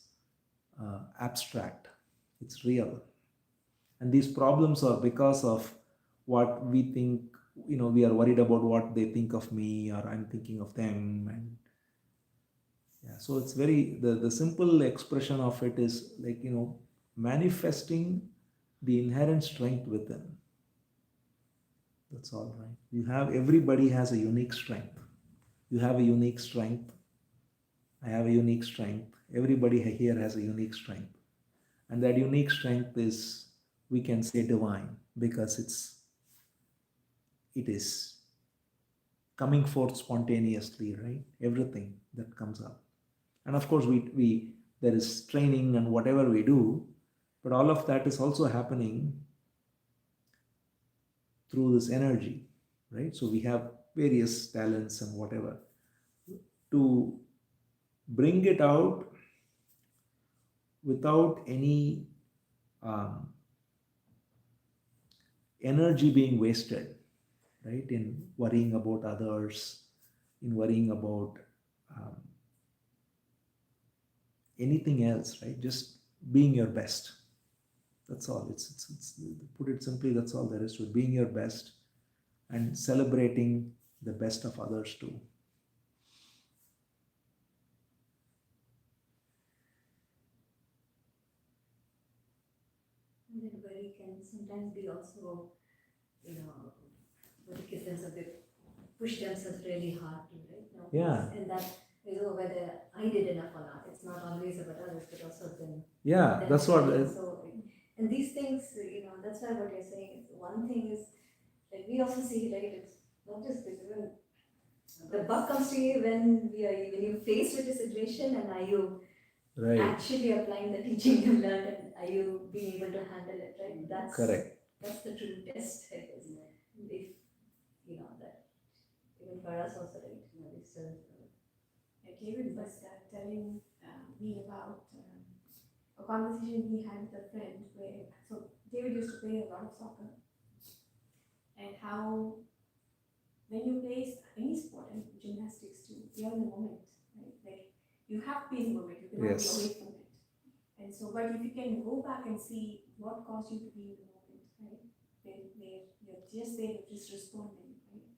abstract, it's real. And these problems are because of what we think, we are worried about what they think of me, or I'm thinking of them. And yeah, so it's the simple expression of it is like, manifesting the inherent strength within. That's all, right? Everybody has a unique strength. You have a unique strength. I have a unique strength. Everybody here has a unique strength. And that unique strength is, we can say, divine, because it is coming forth spontaneously, right? Everything that comes up. And of course, we there is training and whatever we do, but all of that is also happening through this energy, right? So we have various talents and whatever to bring it out without any energy being wasted, right? In worrying about others, in worrying about anything else, right? Just being your best. That's all. It's put it simply, that's all there is to it. Being your best and celebrating the best of others too. And then worry can sometimes be also, what the kids themselves, they push themselves really hard to, right? Yeah. And that is whether I did enough or not. It's not always about others, but also then. Yeah, that's what. So, and these things, that's why what you're saying is one thing is, like we also see, right? It's not just this, even the buck comes to you when you're faced with a situation, and are you actually applying the teaching you learned, and are you being able to handle it, right? That's correct. That's the true test, I guess. If that even for us also, right? We still. David was telling me about a conversation he had with a friend where, so David used to play a lot of soccer, and how when you play any sport and gymnastics too, you're in the moment, right? Like you have to be in the moment, you cannot Yes. be away from it. And so, but if you can go back and see what caused you to be in the moment, right? Where you're just there, just responding, right?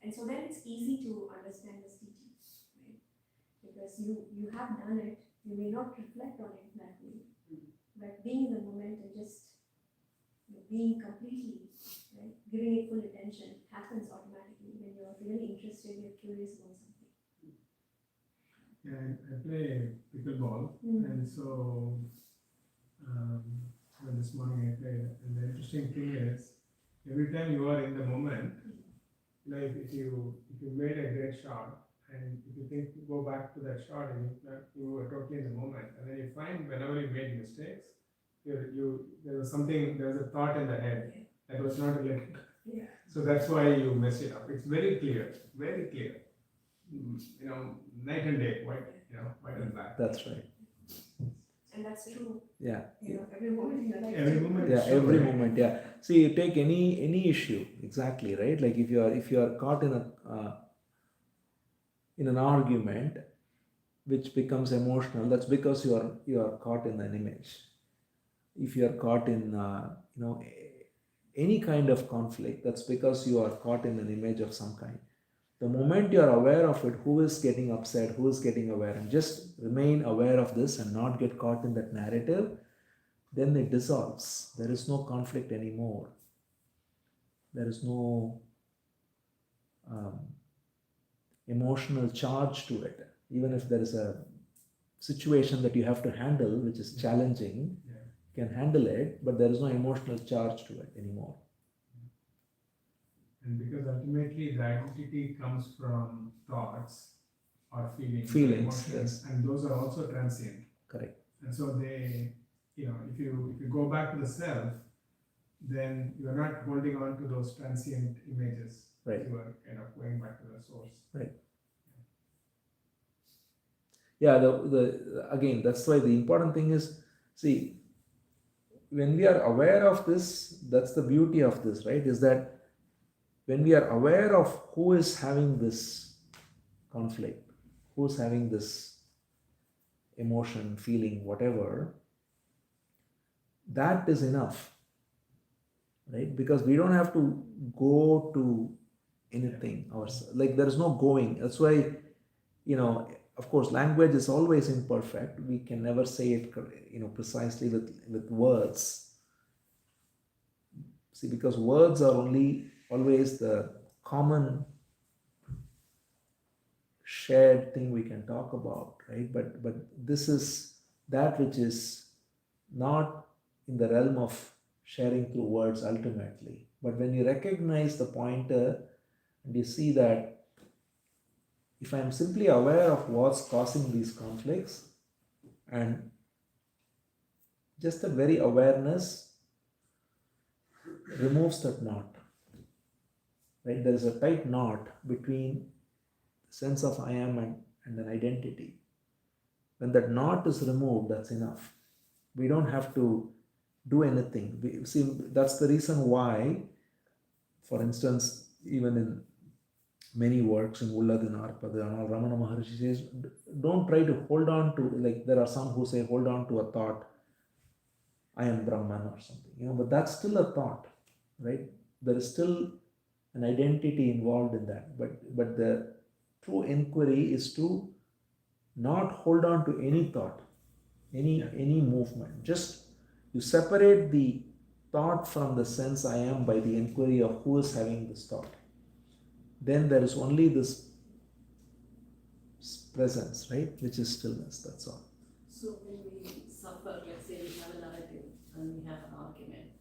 And so then it's easy to understand this teaching, right? Because you have done it, you may not reflect on it that way, but being in the moment and just being completely, right, giving it full attention happens automatically when you're really interested, you're curious about something. Yeah, I play pickleball, and so well, this morning I played, and the interesting thing is, every time you are in the moment, like if you made a great shot, and if you think go back to that shot, and you were totally in the moment, and then you find whenever you made mistakes, there was a thought in the head that was not related. Yeah. So that's why you mess it up. It's very clear, very clear. Night and day, white and black. That's right. And that's true, Yeah. every moment in your life. Every too. moment. Yeah, is so every right. moment. Yeah. See, you take any issue, exactly, right? Like if you are caught in an argument which becomes emotional, that's because you are caught in an image. If you are caught in any kind of conflict, that's because you are caught in an image of some kind. The moment you are aware of it, who is getting upset, who is getting aware, and just remain aware of this and not get caught in that narrative, then it dissolves. There is no conflict anymore. There is no emotional charge to it. Even if there is a situation that you have to handle, which is challenging, Yeah. you can handle it, but there is no emotional charge to it anymore. And because ultimately the identity comes from thoughts or feelings, Feelings, emotions, yes. and those are also transient. Correct. And so they, if you go back to the self, then you are not holding on to those transient images. Right. You are kind of going back to the source. Right. Yeah, the again, that's why the important thing is, see, when we are aware of this, that's the beauty of this, right? Is that when we are aware of who is having this conflict, who's having this emotion, feeling, whatever, that is enough, right? Because we don't have to go to anything ourselves. Like there is no going. That's why, of course, language is always imperfect. We can never say it, precisely with words. See, because words are always the common shared thing we can talk about, right? But this is that which is not in the realm of sharing through words ultimately. But when you recognize the pointer and you see that if I am simply aware of what's causing these conflicts, and just that very awareness removes that knot, right? There is a tight knot between the sense of I am and an identity. When that knot is removed, that's enough. We don't have to do anything. See, that's the reason why, for instance, even in many works in Ulladinarpada, Ramana Maharshi says, don't try to hold on to, like there are some who say, hold on to a thought, I am Brahman or something, but that's still a thought, right? There is still an identity involved in that. But the true inquiry is to not hold on to any thought, any movement. Just you separate the thought from the sense I am by the inquiry of who is having this thought. Then there is only this presence, right, which is stillness. That's all. So when we suffer, let's say we have a narrative and we have an argument.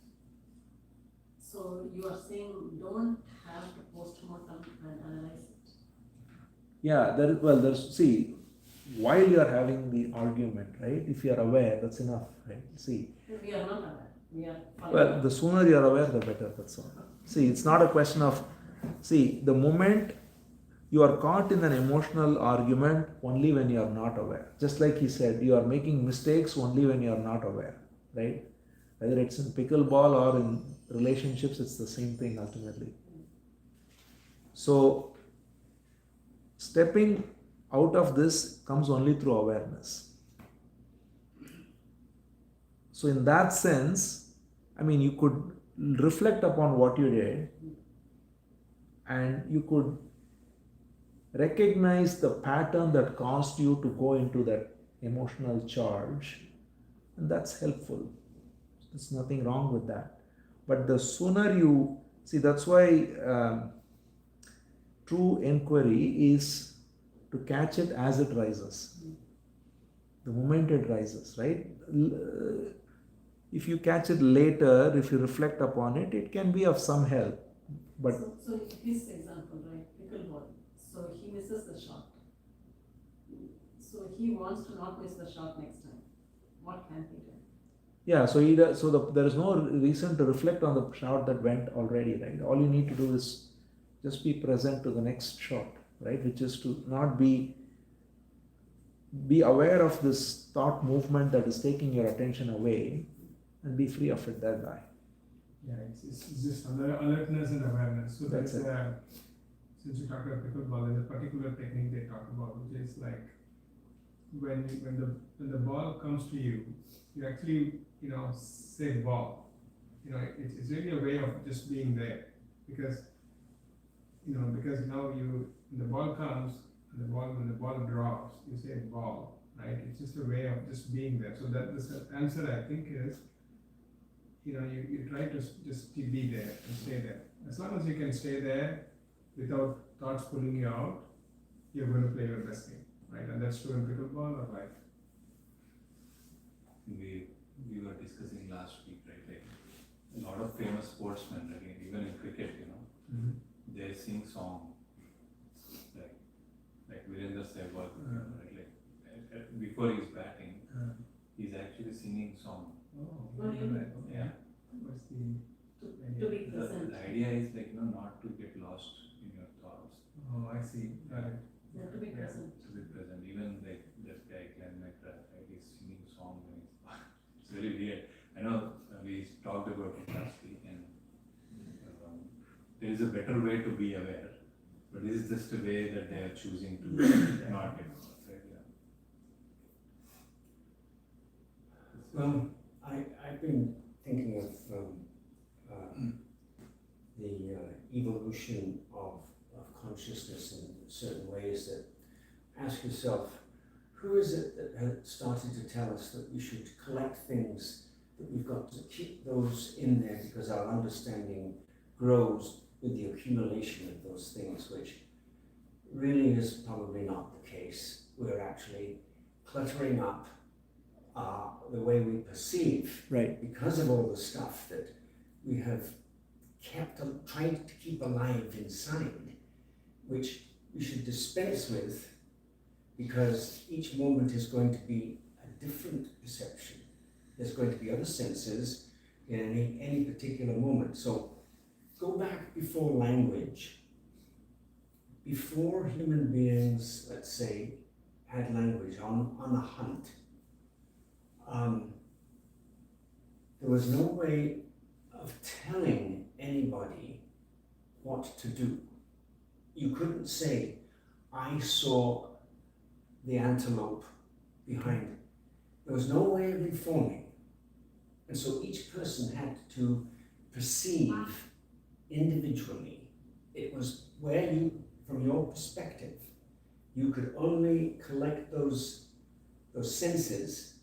So you are saying don't have to postmortem and analyze it. Yeah, see, while you are having the argument, right, if you are aware, that's enough, right? See. We are not aware. We are Well, the sooner you are aware, the better, that's all. See, it's not a question of, the moment you are caught in an emotional argument only when you are not aware. Just like he said, you are making mistakes only when you are not aware, right? Whether it's in pickleball or in relationships, it's the same thing ultimately. So, stepping out of this comes only through awareness. So, in that sense, I mean, you could reflect upon what you did and you could recognize the pattern that caused you to go into that emotional charge, and that's helpful. There's nothing wrong with that. But the sooner you see, that's why true inquiry is to catch it as it rises, the moment it rises, right? If you catch it later, if you reflect upon it, it can be of some help. But So his example, right, pickleball, so he misses the shot. So he wants to not miss the shot next time. What can he do? yeah, so there is no reason to reflect on the shot that went already, right? All you need to do is just be present to the next shot, right? Which is to not be aware of this thought movement that is taking your attention away and be free of it thereby. Yeah, it's just alertness and awareness. So That's there's it. since you talked about pickleball, there's a particular technique they talk about, which is like when the ball comes to you, you actually say ball. It's really a way of just being there, because now when the ball comes and when the ball drops, you say ball, right? It's just a way of just being there. So that this answer, I think, is you try to just be there and stay there. As long as you can stay there without thoughts pulling you out, you're going to play your best game, right? And that's true in pickleball or life. We were discussing last week, right? Like a lot of famous sportsmen, right? Even in cricket, they sing song, like Virendra Sehwag, right? Like before he's batting, he's actually singing song. Oh, really? right. Okay. Yeah. What's the To be The present. idea is like not to get lost in your thoughts, Oh, I see. Got it. Yeah, to be present. to be present. Even like that guy Glenn McGrath, right? He's singing song when he's it's very weird. I know we talked about it last week, and there is a better way to be aware, but this is just a way that they are choosing to not get lost, right? Yeah. Well, I've been thinking of the evolution of consciousness in certain ways. That ask yourself, who is it that had started to tell us that we should collect things, that we've got to keep those in there because our understanding grows with the accumulation of those things, which really is probably not the case. We're actually cluttering up the way we perceive, Right. because of all the stuff that we have tried to keep alive inside, which we should dispense with, because each moment is going to be a different perception. There's going to be other senses in any particular moment. So go back before language. Before human beings, let's say, had language on a hunt, there was no way of telling anybody what to do. You couldn't say, I saw the antelope behind. There was no way of informing. And so each person had to perceive individually. It was where you, from your perspective, you could only collect those senses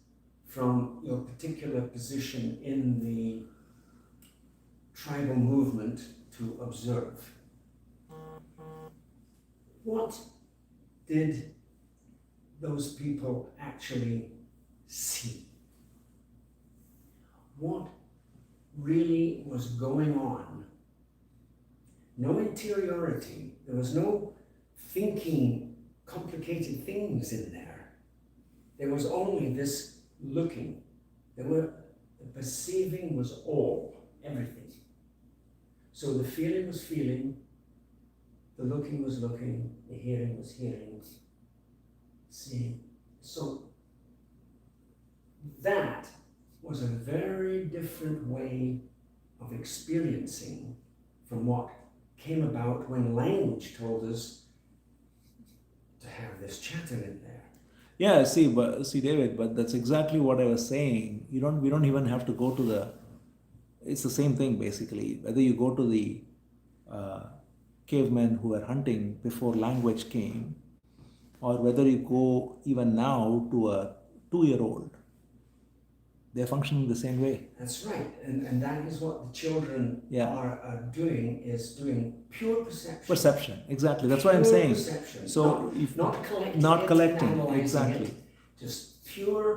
from your particular position in the tribal movement to observe. What did those people actually see? What really was going on? No interiority. There was no thinking complicated things in there. There was only this looking. The perceiving was all, everything. So the feeling was feeling, the looking was looking, the hearing was hearing, seeing. So that was a very different way of experiencing from what came about when language told us to have this chatter in there. Yeah, see, David, but that's exactly what I was saying. We don't even have to go to the. It's the same thing basically. Whether you go to the uh, cavemen who were hunting before language came, or whether you go even now to a 2-year-old, they're functioning the same way. That's right, and that is what the children Yeah. are doing, is doing pure perception. Perception, exactly. That's what I'm Pure saying. perception. So if not collecting not it, collecting, and analyzing exactly. it, just pure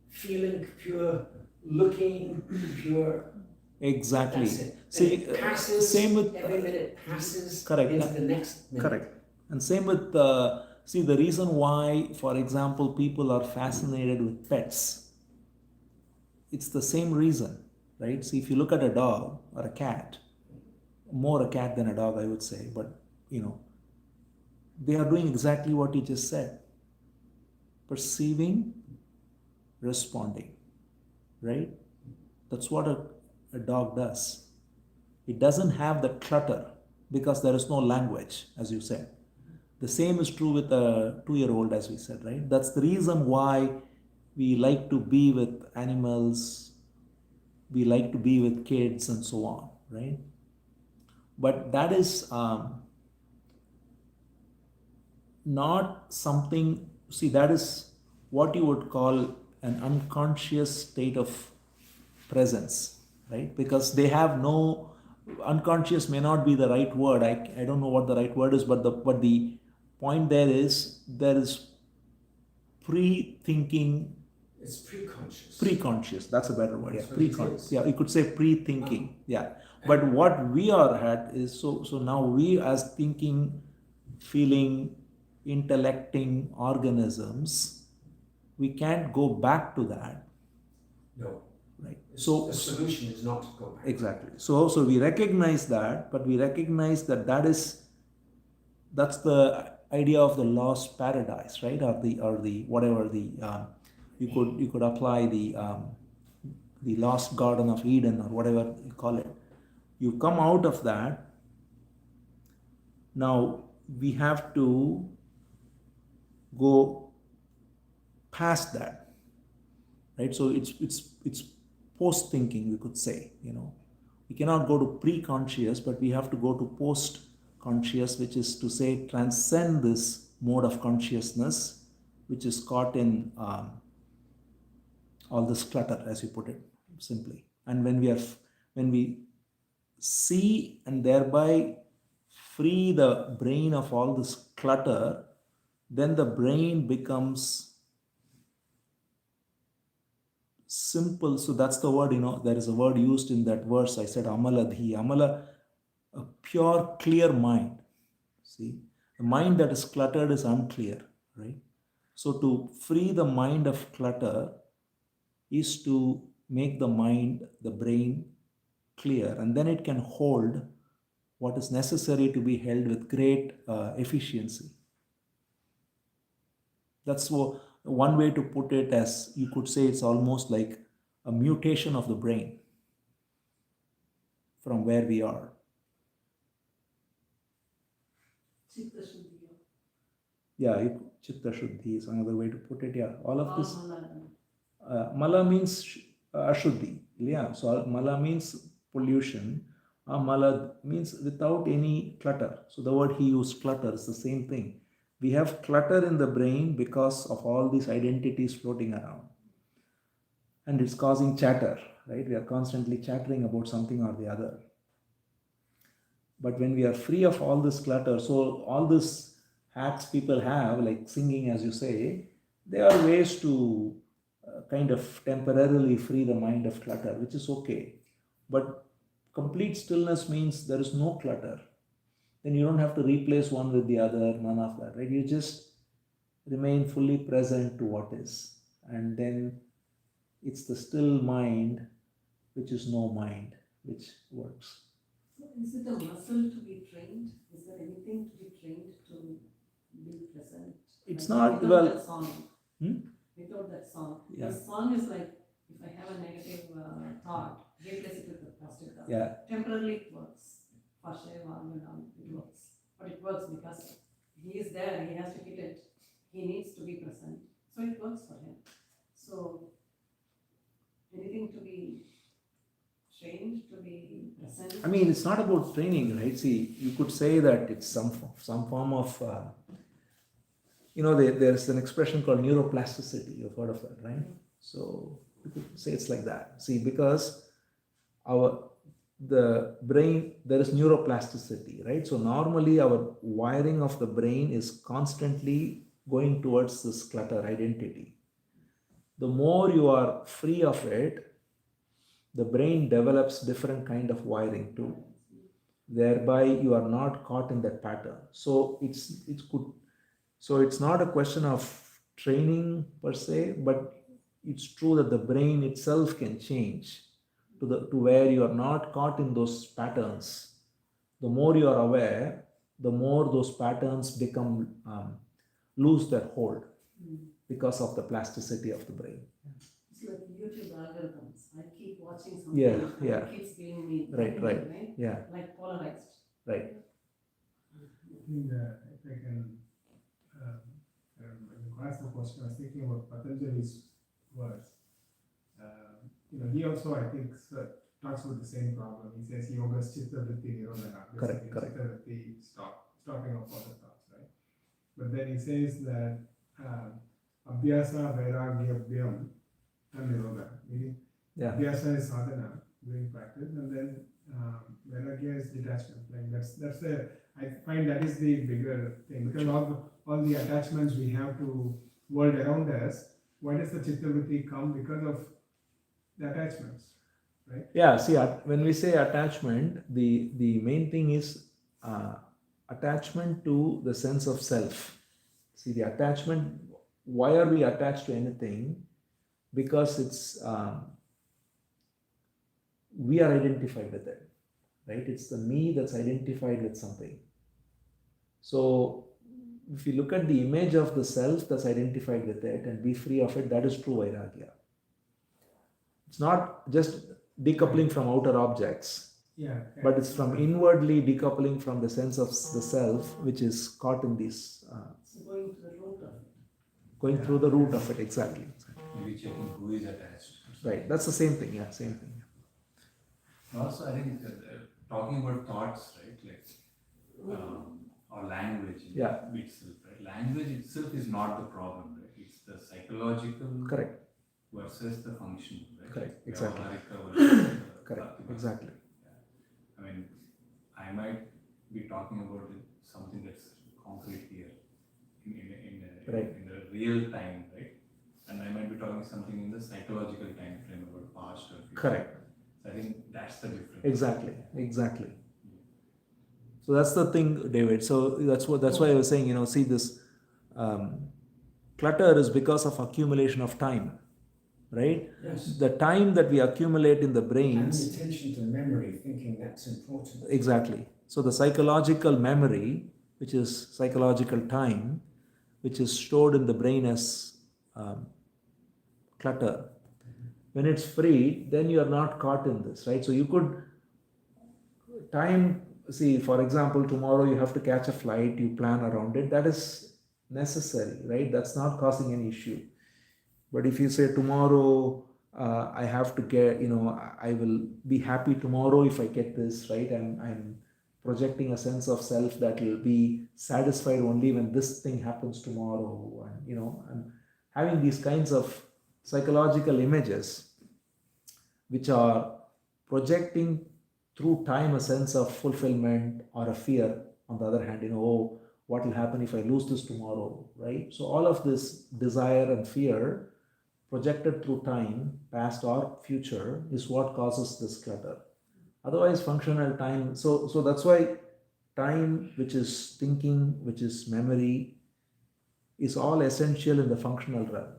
feeling, pure looking, pure. Exactly. That's it. See, And it passes, same with every minute passes correct. into the next minute. Correct. And same with see, the reason why, for example, people are fascinated with pets. It's the same reason, right? See, if you look at a dog or a cat, more a cat than a dog, I would say, but they are doing exactly what you just said: perceiving, responding, right? That's what a dog does. It doesn't have the clutter because there is no language, as you said. The same is true with a 2-year-old, as we said, right? That's the reason why we like to be with animals, we like to be with kids, and so on, right? But that is not something, see, that is what you would call an unconscious state of presence, right? Because they have no, unconscious may not be the right word. I don't know what the right word is, but the point there is pre-thinking. It's pre-conscious. Pre-conscious, that's a better word. Yeah, That's what it pre-conscious. is. Yeah, you could say pre-thinking. Yeah, but what we are at is so now we as thinking, feeling, intellecting organisms, we can't go back to that, No. right? So the solution is not to go back. Exactly. So we recognize that, but we recognize that that's the idea of the lost paradise, right? Or the whatever the you could apply the lost Garden of Eden, or whatever you call it. You come out of that. Now we have to go past that, right? So it's post thinking, we could say. We cannot go to pre-conscious, but we have to go to post conscious, which is to say transcend this mode of consciousness which is caught in all this clutter, as you put it simply. And when we see and thereby free the brain of all this clutter, then the brain becomes simple. So that's the word, there is a word used in that verse. I said amaladhi. Amala, a pure, clear mind. See, a mind that is cluttered is unclear, right? So to free the mind of clutter is to make the mind, the brain clear, and then it can hold what is necessary to be held with great efficiency. That's one way to put it, as you could say it's almost like a mutation of the brain from where we are. Chitta Shuddhi. Yeah, Chitta Shuddhi is another way to put it. Yeah, all of this. Mala. Mala means Ashuddhi. Yeah, so Mala means pollution. Mala means without any clutter. So the word he used, clutter, is the same thing. We have clutter in the brain because of all these identities floating around. And it's causing chatter, right? We are constantly chattering about something or the other. But when we are free of all this clutter, so all these hacks people have, like singing, as you say, they are ways to kind of temporarily free the mind of clutter, which is okay. But complete stillness means there is no clutter. Then you don't have to replace one with the other, none of that, right? You just remain fully present to what is. And then it's the still mind, which is no mind, which works. So is it a muscle to be trained? Is there anything to be trained to be present? It's Like not, without well. That song. Without that song. Yeah. The song is like, if I have a negative thought, replace it with a positive thought. Yeah. Temporarily it works. for Shiv or it works. But it works because he is there, he has to hit it, he needs to be present. So it works for him. So anything to be trained, to be present. I mean, it's not about training, right? See, you could say that it's some form of, there's an expression called neuroplasticity. You've heard of that, right? So you could say it's like that. See, because the brain, there is neuroplasticity, right? So normally our wiring of the brain is constantly going towards this clutter identity. The more you are free of it, the brain develops different kind of wiring too. Thereby you are not caught in that pattern. So it's not a question of training per se, but it's true that the brain itself can change to where you are not caught in those patterns. The more you are aware, the more those patterns become lose their hold because of the plasticity of the brain. It's like YouTube algorithms. I keep watching something Yeah, and yeah. it keeps giving me Right. Yeah, like polarized. right. I think if I can ask the question, I was thinking about Patanjali's words. He also, I think, talks about the same problem. He says yoga's chitta vritti nirodhana. Correct. Chitta vritti stopping of all the thoughts, right? But then he says that abhyasa vairagyabhyam nirodha, meaning Yeah, abhyasa is sadhana, doing practice, and then vairagya is detachment. Like that's the, I find that is the bigger thing, because all the attachments we have to world around us. Why does the chitta vritti come? Because of the attachments, right? yeah. See, when we say attachment, the main thing is attachment to the sense of self. See, the attachment. Why are we attached to anything? Because it's we are identified with it, right? It's the me that's identified with something. So if you look at the image of the self that's identified with it and be free of it, that is true vairagya. It's not just decoupling from outer objects, Yeah. but it's from inwardly decoupling from the sense of the self, which is caught in these, So going to the root of it. going through the root of it. Exactly. Maybe checking who is attached. Right. That's the same thing. Yeah, same thing. Also, I think talking about thoughts, right, like or language Yeah. itself, right? Language itself is not the problem, right? It's the psychological Correct. versus the function, right? Correct. Exactly. Vyavaharika versus Correct. Praktipa. Exactly. Yeah. I mean, I might be talking about something that's concrete here Right. in the real time, right? And I might be talking something in the psychological time frame about past or future. Correct. So I think that's the difference. Exactly. So that's the thing, David. So that's why I was saying, see, this clutter is because of accumulation of time, right? Yes. The time that we accumulate in the And brains. the attention to memory, thinking that's important. Exactly. So the psychological memory, which is psychological time, which is stored in the brain as clutter. When it's free, then you are not caught in this, right? So you could see, for example, tomorrow you have to catch a flight, you plan around it, that is necessary, right? That's not causing any issue. But if you say tomorrow I have to get, I will be happy tomorrow if I get this, right? I'm projecting a sense of self that will be satisfied only when this thing happens tomorrow, and I'm having these kinds of psychological images which are projecting through time a sense of fulfillment or a fear. On the other hand, oh, what will happen if I lose this tomorrow, right? So all of this desire and fear projected through time, past or future, is what causes this clutter. Otherwise, functional time, so that's why time, which is thinking, which is memory, is all essential in the functional realm.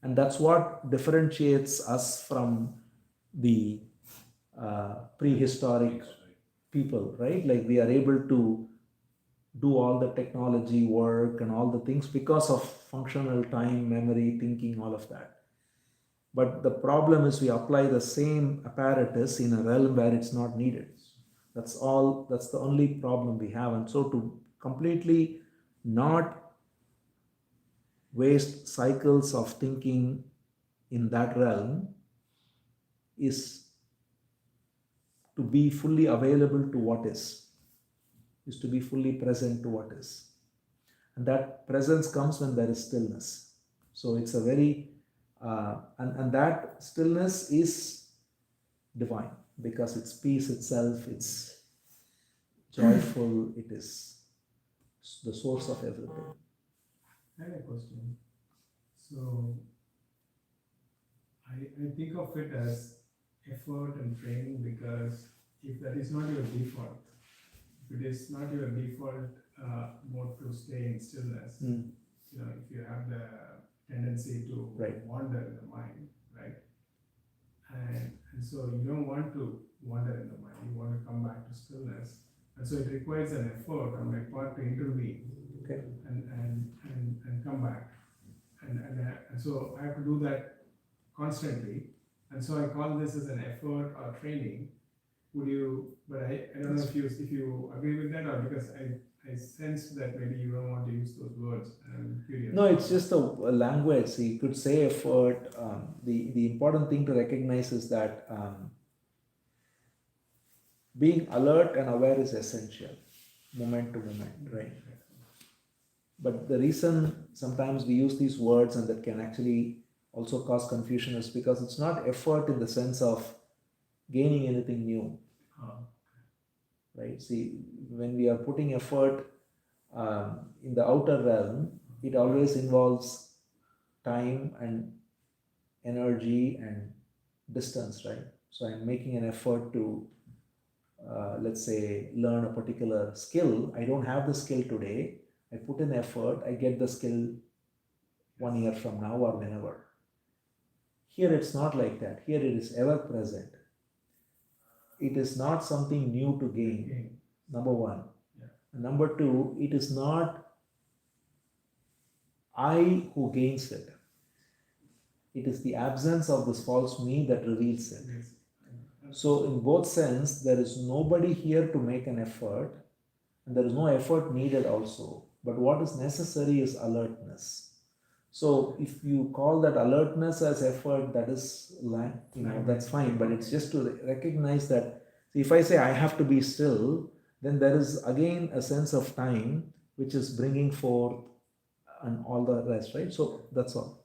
And that's what differentiates us from the prehistoric people, right? Like we are able to do all the technology work and all the things because of functional time, memory, thinking, all of that. But the problem is we apply the same apparatus in a realm where it's not needed. That's all, that's the only problem we have. And so to completely not waste cycles of thinking in that realm is to be fully available to what is to be fully present to what is. And that presence comes when there is stillness. So it's a very, and that stillness is divine because it's peace itself, it's joyful, it is the source of everything. I have a question. So I think of it as effort and training because if that is not your default, if it is not your default mode to stay in stillness, you know, if you have the tendency to Right. wander in the mind, right? And so you don't want to wander in the mind, you want to come back to stillness. And so it requires an effort on my part to intervene. Okay. And come back. And so I have to do that constantly. And so I call this as an effort or training. Would you, but I don't know if you agree with that, or because I sense that maybe you don't want to use those words. And I'm curious. No, it's just a language. So you could say effort. The important thing to recognize is that being alert and aware is essential, moment to moment, right? But the reason sometimes we use these words and that can actually also cause confusion is because it's not effort in the sense of gaining anything new, right? See, when we are putting effort in the outer realm, it always involves time and energy and distance, right? So I'm making an effort to, let's say, learn a particular skill. I don't have the skill today. I put in effort, I get the skill 1 year from now or whenever. Here it's not like that. Here it is ever present. It is not something new to gain, number one. Yeah. And number two, it is not I who gains it. It is the absence of this false me that reveals it. Yes. So in both sense, there is nobody here to make an effort, and there is no effort needed also. But what is necessary is alertness. So if you call that alertness as effort, that is, that's fine. But it's just to recognize that. If I say I have to be still, then there is again a sense of time which is bringing forth and all the rest, right? So that's all.